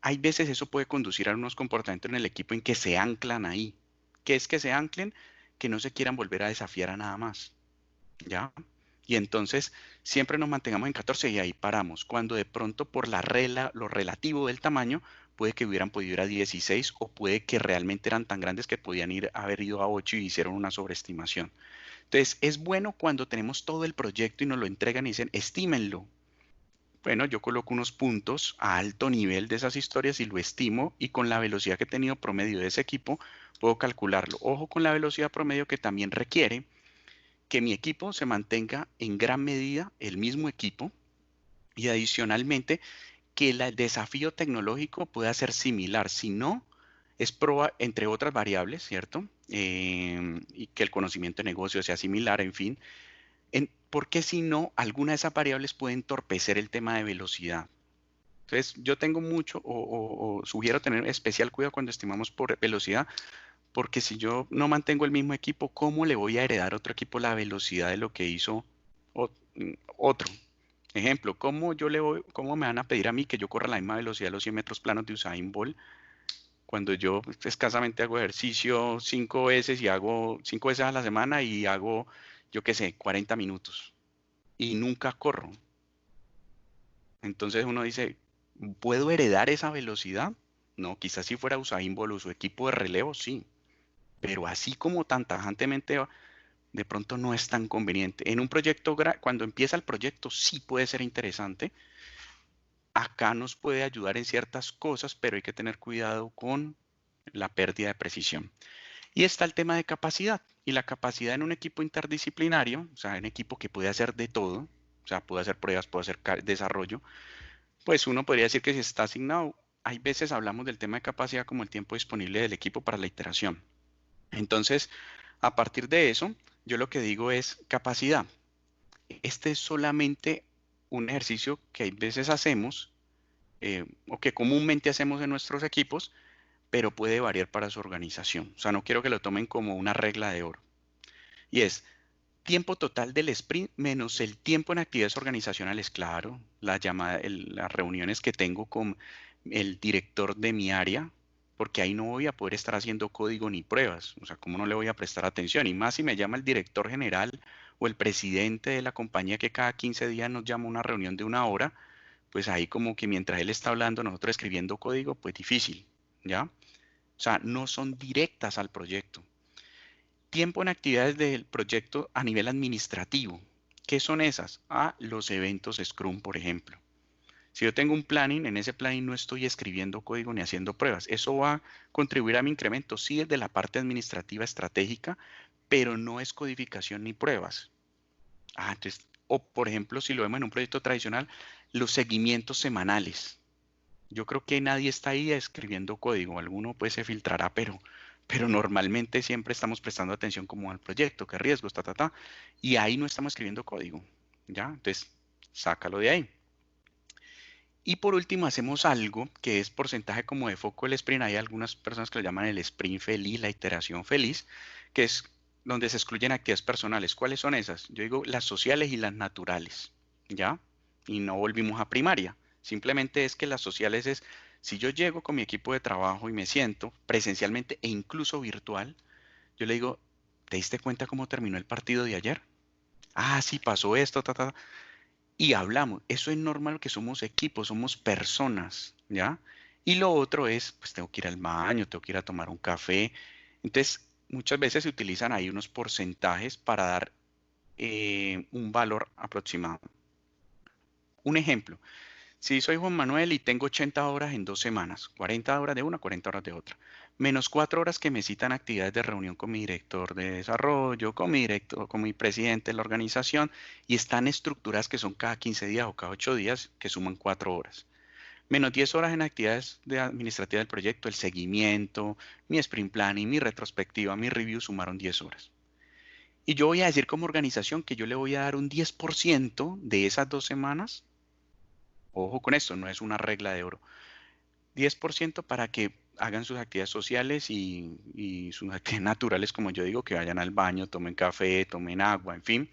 Hay veces eso puede conducir a unos comportamientos en el equipo en que se anclan ahí. ¿Qué es que se anclen? Que no se quieran volver a desafiar a nada más, ¿ya? Y entonces siempre nos mantengamos en 14 y ahí paramos. Cuando de pronto por la regla, lo relativo del tamaño, puede que hubieran podido ir a 16 o puede que realmente eran tan grandes que podían haber ido a 8 y hicieron una sobreestimación. Entonces es bueno cuando tenemos todo el proyecto y nos lo entregan y dicen, estímenlo. Bueno, yo coloco unos puntos a alto nivel de esas historias y lo estimo y con la velocidad que he tenido promedio de ese equipo puedo calcularlo. Ojo con la velocidad promedio que también requiere que mi equipo se mantenga en gran medida el mismo equipo y adicionalmente que el desafío tecnológico pueda ser similar. Si no, es entre otras variables, ¿cierto? Y que el conocimiento de negocio sea similar, en fin. Porque si no, alguna de esas variables puede entorpecer el tema de velocidad. Entonces, yo tengo mucho o sugiero tener especial cuidado cuando estimamos por velocidad, porque si yo no mantengo el mismo equipo, ¿cómo le voy a heredar a otro equipo la velocidad de lo que hizo otro? Ejemplo, ¿cómo me van a pedir a mí que yo corra la misma velocidad de los 100 metros planos de Usain Bolt cuando yo escasamente hago ejercicio 5 veces y hago 5 veces a la semana y hago, yo qué sé, 40 minutos y nunca corro? Entonces uno dice, ¿puedo heredar esa velocidad? No, quizás si fuera Usain Bolt o su equipo de relevo, sí, pero así como tan tajantemente de pronto no es tan conveniente. En un proyecto, cuando empieza el proyecto, sí puede ser interesante. Acá nos puede ayudar en ciertas cosas, pero hay que tener cuidado con la pérdida de precisión. Y está el tema de capacidad. Y la capacidad en un equipo interdisciplinario, o sea, en un equipo que puede hacer de todo, o sea, puede hacer pruebas, puede hacer desarrollo, pues uno podría decir que si está asignado, hay veces hablamos del tema de capacidad como el tiempo disponible del equipo para la iteración. Entonces, a partir de eso, yo lo que digo es capacidad. Este es solamente un ejercicio que hay veces hacemos o que comúnmente hacemos en nuestros equipos, pero puede variar para su organización. O sea, no quiero que lo tomen como una regla de oro. Y es tiempo total del sprint menos el tiempo en actividades organizacionales. Claro, las reuniones que tengo con el director de mi área, porque ahí no voy a poder estar haciendo código ni pruebas. O sea, ¿cómo no le voy a prestar atención? Y más si me llama el director general o el presidente de la compañía que cada 15 días nos llama a una reunión de 1 hora, pues ahí como que mientras él está hablando, nosotros escribiendo código, pues difícil, ¿ya? O sea, no son directas al proyecto. Tiempo en actividades del proyecto a nivel administrativo. ¿Qué son esas? Los eventos Scrum, por ejemplo. Si yo tengo un planning, en ese planning no estoy escribiendo código ni haciendo pruebas. Eso va a contribuir a mi incremento, sí, desde la parte administrativa estratégica, pero no es codificación ni pruebas. Entonces, o por ejemplo, si lo vemos en un proyecto tradicional, los seguimientos semanales. Yo creo que nadie está ahí escribiendo código, alguno pues se filtrará, pero normalmente siempre estamos prestando atención como al proyecto, qué riesgos, y ahí no estamos escribiendo código, ¿ya? Entonces, sácalo de ahí. Y por último, hacemos algo que es porcentaje como de foco del sprint. Hay algunas personas que lo llaman el sprint feliz, la iteración feliz, que es donde se excluyen actividades personales. ¿Cuáles son esas? Yo digo las sociales y las naturales, ¿ya? Y no volvimos a primaria. Simplemente es que las sociales es, si yo llego con mi equipo de trabajo y me siento presencialmente e incluso virtual, yo le digo, ¿te diste cuenta cómo terminó el partido de ayer? Sí, pasó esto, y hablamos. Eso es normal que somos equipos, somos personas, ¿ya? Y lo otro es, pues tengo que ir al baño, tengo que ir a tomar un café. Entonces, muchas veces se utilizan ahí unos porcentajes para dar un valor aproximado. Un ejemplo, si soy Juan Manuel y tengo 80 horas en 2 semanas, 40 horas de una, 40 horas de otra, menos 4 horas que me citan actividades de reunión con mi director de desarrollo, con mi director, con mi presidente de la organización, y están estructuras que son cada 15 días o cada 8 días, que suman 4 horas. Menos 10 horas en actividades de administrativa del proyecto, el seguimiento, mi sprint planning, mi retrospectiva, mi review sumaron 10 horas. Y yo voy a decir como organización que yo le voy a dar un 10% de esas 2 semanas. Ojo con esto, no es una regla de oro. 10% para que hagan sus actividades sociales y sus actividades naturales, como yo digo, que vayan al baño, tomen café, tomen agua, en fin.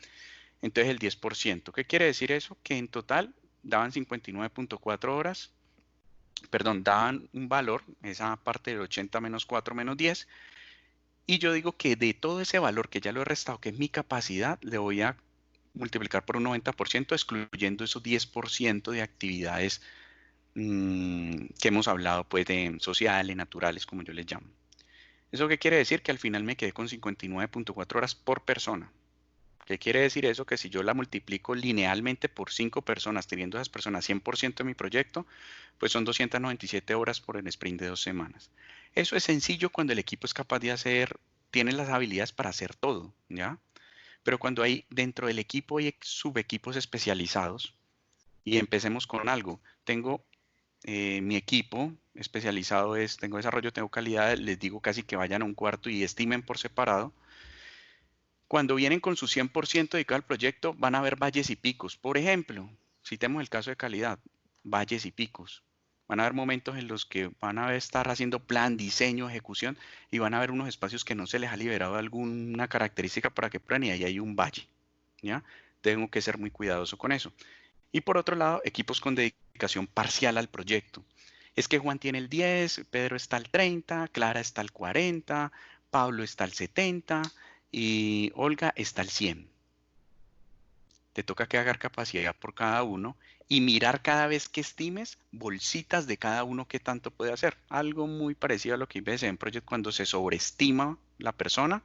Entonces el 10%. ¿Qué quiere decir eso? Que en total daban 59.4 horas, perdón, daban un valor, esa parte del 80 menos 4 menos 10, y yo digo que de todo ese valor que ya lo he restado, que es mi capacidad, le voy a multiplicar por un 90%, excluyendo esos 10% de actividades que hemos hablado, pues, de sociales, naturales, como yo les llamo. ¿Eso qué quiere decir? Que al final me quedé con 59.4 horas por persona. ¿Qué quiere decir eso? Que si yo la multiplico linealmente por 5 personas, teniendo esas personas 100% de mi proyecto, pues son 297 horas por el sprint de 2 semanas. Eso es sencillo cuando el equipo es capaz de hacer, tiene las habilidades para hacer todo, ¿ya? Pero cuando hay dentro del equipo hay subequipos especializados, y empecemos con algo. Tengo mi equipo especializado tengo desarrollo, tengo calidad, les digo casi que vayan a un cuarto y estimen por separado. Cuando vienen con su 100% dedicado al proyecto, van a ver valles y picos. Por ejemplo, citemos el caso de calidad, valles y picos. Van a haber momentos en los que van a estar haciendo plan, diseño, ejecución, y van a haber unos espacios que no se les ha liberado alguna característica para que prueben, y ahí hay un valle, ¿ya? Tengo que ser muy cuidadoso con eso. Y por otro lado, equipos con dedicación parcial al proyecto. Es que Juan tiene el 10, Pedro está al 30, Clara está al 40, Pablo está al 70 y Olga está al 100. Te toca que haga capacidad por cada uno y mirar cada vez que estimes bolsitas de cada uno que tanto puede hacer. Algo muy parecido a lo que ves en Project cuando se sobreestima la persona,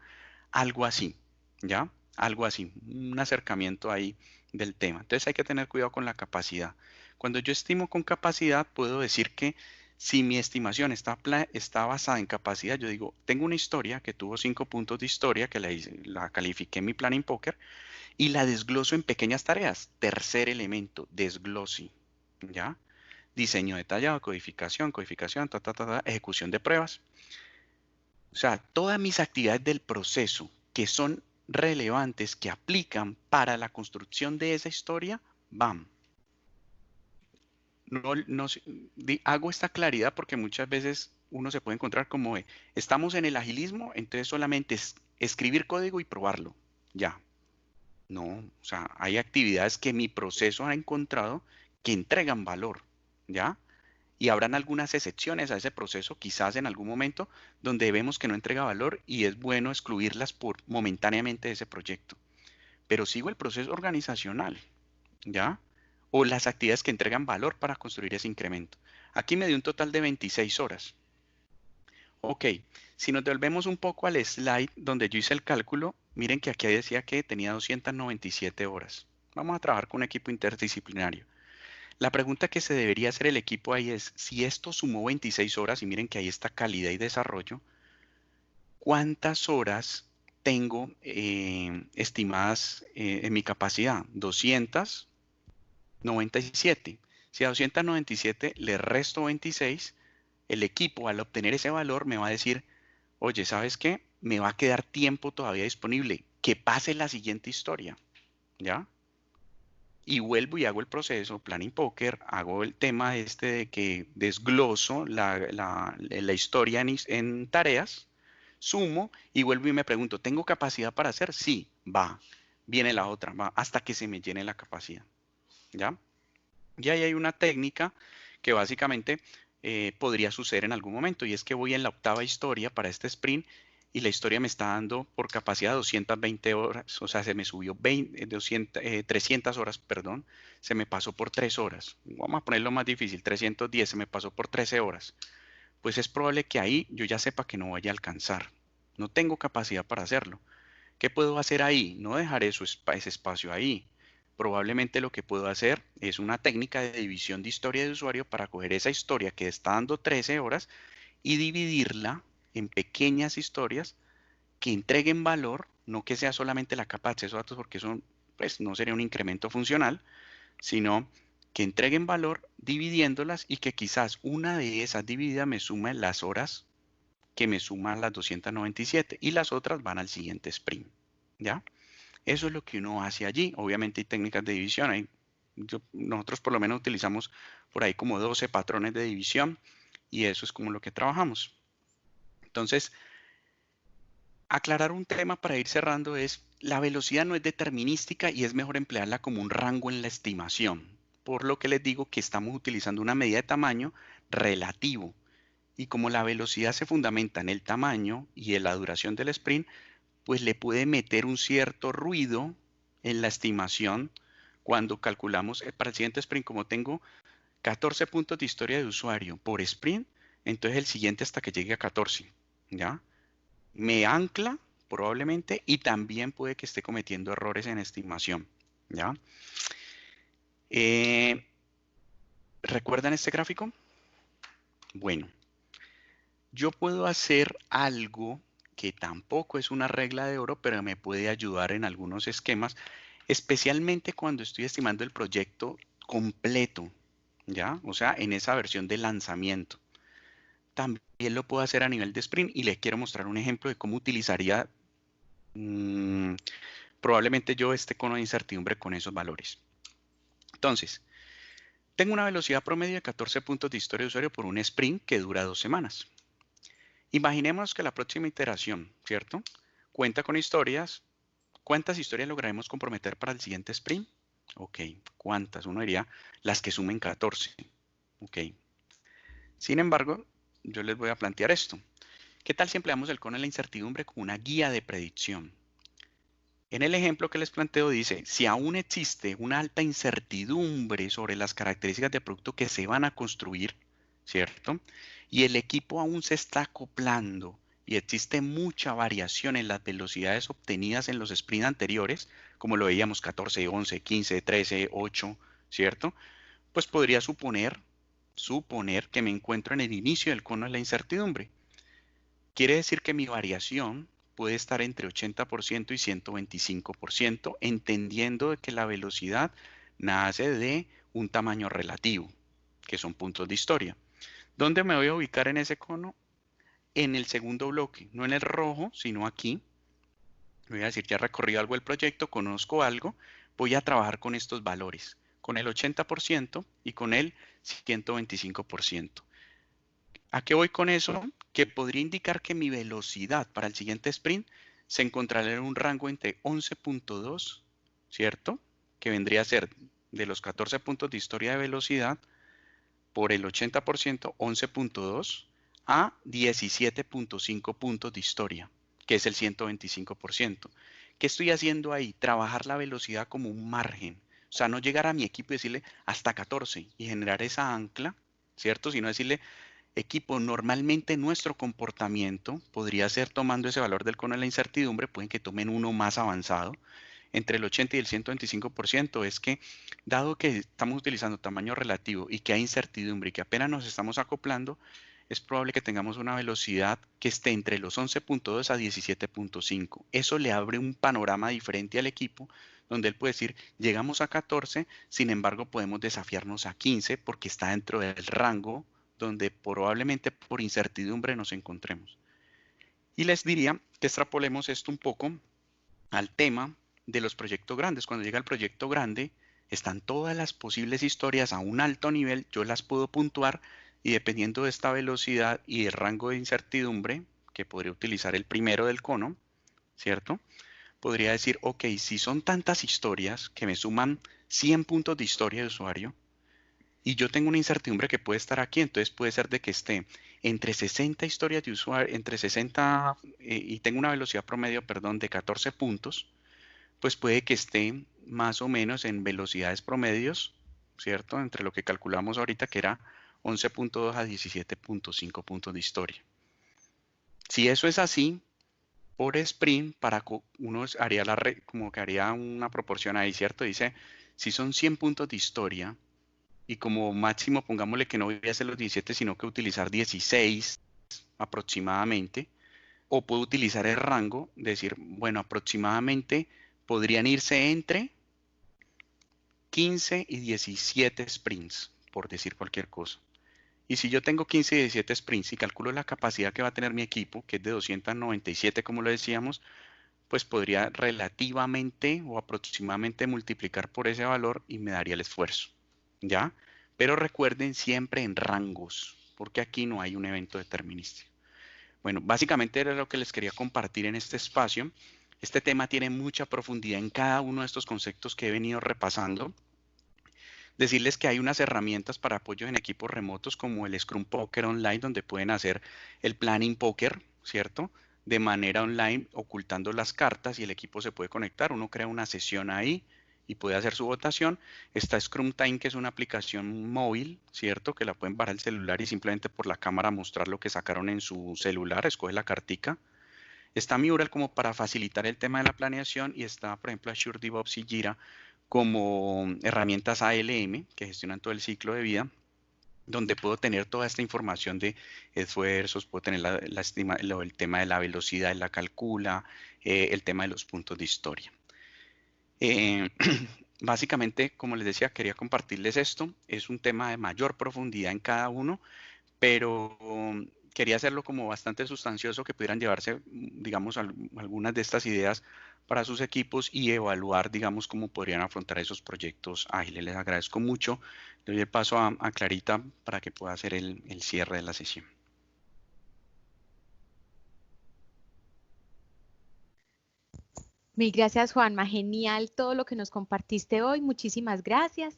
algo así, ¿ya? Algo así, un acercamiento ahí del tema. Entonces hay que tener cuidado con la capacidad. Cuando yo estimo con capacidad, puedo decir que si mi estimación está basada en capacidad, yo digo, tengo una historia que tuvo 5 puntos de historia, que la califiqué en mi Planning Poker, y la desgloso en pequeñas tareas. Tercer elemento, desglose, ¿ya? Diseño detallado, codificación, ejecución de pruebas. O sea, todas mis actividades del proceso que son relevantes, que aplican para la construcción de esa historia, ¡bam! Hago esta claridad porque muchas veces uno se puede encontrar como estamos en el agilismo, entonces solamente es escribir código y probarlo. Ya. No, o sea, hay actividades que mi proceso ha encontrado que entregan valor, ¿ya? Y habrán algunas excepciones a ese proceso, quizás en algún momento, donde vemos que no entrega valor y es bueno excluirlas momentáneamente de ese proyecto. Pero sigo el proceso organizacional, ¿ya? O las actividades que entregan valor para construir ese incremento. Aquí me dio un total de 26 horas. Ok, si nos devolvemos un poco al slide donde yo hice el cálculo, miren que aquí decía que tenía 297 horas, Vamos a trabajar con un equipo interdisciplinario. La pregunta que se debería hacer el equipo ahí es, si esto sumó 26 horas, y miren que ahí está calidad y desarrollo, ¿cuántas horas tengo estimadas en mi capacidad? 297. Si a 297 le resto 26, el equipo al obtener ese valor me va a decir, oye, ¿sabes qué? Me va a quedar tiempo todavía disponible. Que pase la siguiente historia, ¿ya? Y vuelvo y hago el proceso, Planning Poker, hago el tema este de que desgloso la historia en tareas, sumo y vuelvo y me pregunto, ¿tengo capacidad para hacer? Sí, va. Viene la otra, va, hasta que se me llene la capacidad, ¿ya? Y ahí hay una técnica que básicamente podría suceder en algún momento, y es que voy en la octava historia para este sprint y la historia me está dando por capacidad 220 horas, o sea, se me subió 300 horas, perdón, se me pasó por 3 horas. Vamos a ponerlo más difícil, 310, se me pasó por 13 horas. Pues es probable que ahí yo ya sepa que no vaya a alcanzar. No tengo capacidad para hacerlo. ¿Qué puedo hacer ahí? No dejaré ese espacio ahí. Probablemente lo que puedo hacer es una técnica de división de historia de usuario para coger esa historia que está dando 13 horas y dividirla en pequeñas historias que entreguen valor, no que sea solamente la capa de acceso a datos, porque eso pues, no sería un incremento funcional, sino que entreguen valor dividiéndolas y que quizás una de esas divididas me sume las horas que me suman las 297 y las otras van al siguiente sprint. ¿Ya? Eso es lo que uno hace allí. Obviamente hay técnicas de división. Nosotros por lo menos utilizamos por ahí como 12 patrones de división y eso es como lo que trabajamos. Entonces, aclarar un tema para ir cerrando es, la velocidad no es determinística y es mejor emplearla como un rango en la estimación. Por lo que les digo que estamos utilizando una medida de tamaño relativo. Y como la velocidad se fundamenta en el tamaño y en la duración del sprint, pues le puede meter un cierto ruido en la estimación cuando calculamos para el siguiente sprint, como tengo 14 puntos de historia de usuario por sprint, entonces el siguiente hasta que llegue a 14, ¿ya? Me ancla probablemente y también puede que esté cometiendo errores en estimación, ¿ya? Eh, ¿Recuerdan este gráfico? Bueno, yo puedo hacer algo que tampoco es una regla de oro, pero me puede ayudar en algunos esquemas, especialmente cuando estoy estimando el proyecto completo, ¿ya? O sea, en esa versión de lanzamiento. También lo puedo hacer a nivel de sprint y les quiero mostrar un ejemplo de cómo utilizaría probablemente yo este cono de incertidumbre con esos valores. Entonces, tengo una velocidad promedio de 14 puntos de historia de usuario por un sprint que dura 2 semanas. Imaginemos que la próxima iteración, ¿cierto? Cuenta con historias. ¿Cuántas historias lograremos comprometer para el siguiente sprint? Ok, ¿cuántas? Uno diría las que sumen 14. Ok. Sin embargo, yo les voy a plantear esto. ¿Qué tal si empleamos el cono de la incertidumbre como una guía de predicción? En el ejemplo que les planteo dice, si aún existe una alta incertidumbre sobre las características de producto que se van a construir, ¿cierto? Y el equipo aún se está acoplando y existe mucha variación en las velocidades obtenidas en los sprints anteriores, como lo veíamos 14, 11, 15, 13, 8, ¿cierto? Pues podría suponer que me encuentro en el inicio del cono de la incertidumbre. Quiere decir que mi variación puede estar entre 80% y 125%, entendiendo que la velocidad nace de un tamaño relativo, que son puntos de historia. ¿Dónde me voy a ubicar en ese cono? En el segundo bloque, no en el rojo, sino aquí. Voy a decir, ya he recorrido algo del proyecto, conozco algo, voy a trabajar con estos valores, con el 80% y con el 125%. ¿A qué voy con eso? Que podría indicar que mi velocidad para el siguiente sprint se encontrará en un rango entre 11.2, ¿cierto? Que vendría a ser de los 14 puntos de historia de velocidad por el 80%, 11.2 a 17.5 puntos de historia, que es el 125%. ¿Qué estoy haciendo ahí? Trabajar la velocidad como un margen. O sea, no llegar a mi equipo y decirle hasta 14 y generar esa ancla, ¿cierto? Sino decirle, equipo, normalmente nuestro comportamiento podría ser tomando ese valor del cono de la incertidumbre, pueden que tomen uno más avanzado, entre el 80 y el 125% es que, dado que estamos utilizando tamaño relativo y que hay incertidumbre y que apenas nos estamos acoplando, es probable que tengamos una velocidad que esté entre los 11.2 a 17.5. Eso le abre un panorama diferente al equipo, donde él puede decir, llegamos a 14, sin embargo podemos desafiarnos a 15 porque está dentro del rango donde probablemente por incertidumbre nos encontremos. Y les diría que extrapolemos esto un poco al tema de los proyectos grandes. Cuando llega el proyecto grande, están todas las posibles historias a un alto nivel, yo las puedo puntuar y dependiendo de esta velocidad y el rango de incertidumbre, que podría utilizar el primero del cono, ¿cierto? Podría decir, ok, si son tantas historias que me suman 100 puntos de historia de usuario, y yo tengo una incertidumbre que puede estar aquí, entonces puede ser de que esté entre 60 historias de usuario, entre 60 y tengo una velocidad promedio, perdón, de 14 puntos, pues puede que esté más o menos en velocidades promedios, ¿cierto? Entre lo que calculamos ahorita que era 11.2 a 17.5 puntos de historia. Si eso es así, por sprint, uno haría como que haría una proporción ahí, ¿cierto? Dice, si son 100 puntos de historia, y como máximo pongámosle que no voy a hacer los 17, sino que utilizar 16 aproximadamente, o puedo utilizar el rango, decir, bueno, aproximadamente podrían irse entre 15 y 17 sprints, por decir cualquier cosa. Y si yo tengo 15 y 17 sprints y calculo la capacidad que va a tener mi equipo, que es de 297, como lo decíamos, pues podría relativamente o aproximadamente multiplicar por ese valor y me daría el esfuerzo, ¿ya? Pero recuerden siempre en rangos, porque aquí no hay un evento determinístico. Bueno, básicamente era lo que les quería compartir en este espacio. Este tema tiene mucha profundidad en cada uno de estos conceptos que he venido repasando. Decirles que hay unas herramientas para apoyo en equipos remotos como el Scrum Poker Online, donde pueden hacer el Planning Poker, ¿cierto? De manera online, ocultando las cartas y el equipo se puede conectar. Uno crea una sesión ahí y puede hacer su votación. Está Scrum Time, que es una aplicación móvil, ¿cierto? Que la pueden bajar el celular y simplemente por la cámara mostrar lo que sacaron en su celular, escoge la cartica. Está Mural como para facilitar el tema de la planeación y está, por ejemplo, Azure DevOps y Jira como herramientas ALM que gestionan todo el ciclo de vida, donde puedo tener toda esta información de esfuerzos, puedo tener el tema de la velocidad, la calcula, el tema de los puntos de historia. Básicamente, como les decía, quería compartirles esto. Es un tema de mayor profundidad en cada uno, pero quería hacerlo como bastante sustancioso, que pudieran llevarse, digamos, algunas de estas ideas para sus equipos y evaluar, digamos, cómo podrían afrontar esos proyectos ágiles. Les agradezco mucho. Le doy el paso a Clarita para que pueda hacer el cierre de la sesión. Mil gracias, Juanma. Genial todo lo que nos compartiste hoy. Muchísimas gracias.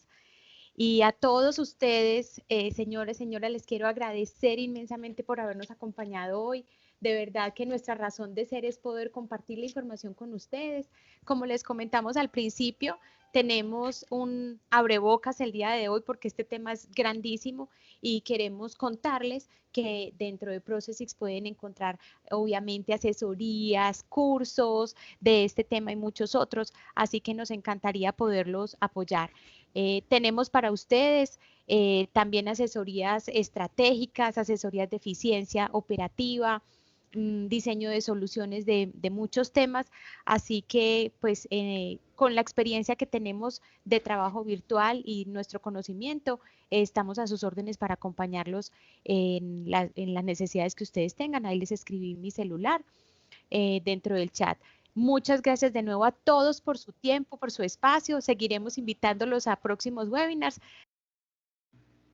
Y a todos ustedes, señores, señoras, les quiero agradecer inmensamente por habernos acompañado hoy. De verdad que nuestra razón de ser es poder compartir la información con ustedes. Como les comentamos al principio, tenemos un abrebocas el día de hoy porque este tema es grandísimo y queremos contarles que dentro de Processix pueden encontrar obviamente asesorías, cursos de este tema y muchos otros, así que nos encantaría poderlos apoyar. Tenemos para ustedes también asesorías estratégicas, asesorías de eficiencia operativa, diseño de soluciones de muchos temas, así que pues con la experiencia que tenemos de trabajo virtual y nuestro conocimiento, estamos a sus órdenes para acompañarlos en las necesidades que ustedes tengan. Ahí les escribí mi celular dentro del chat. Muchas gracias de nuevo a todos por su tiempo, por su espacio. Seguiremos invitándolos a próximos webinars.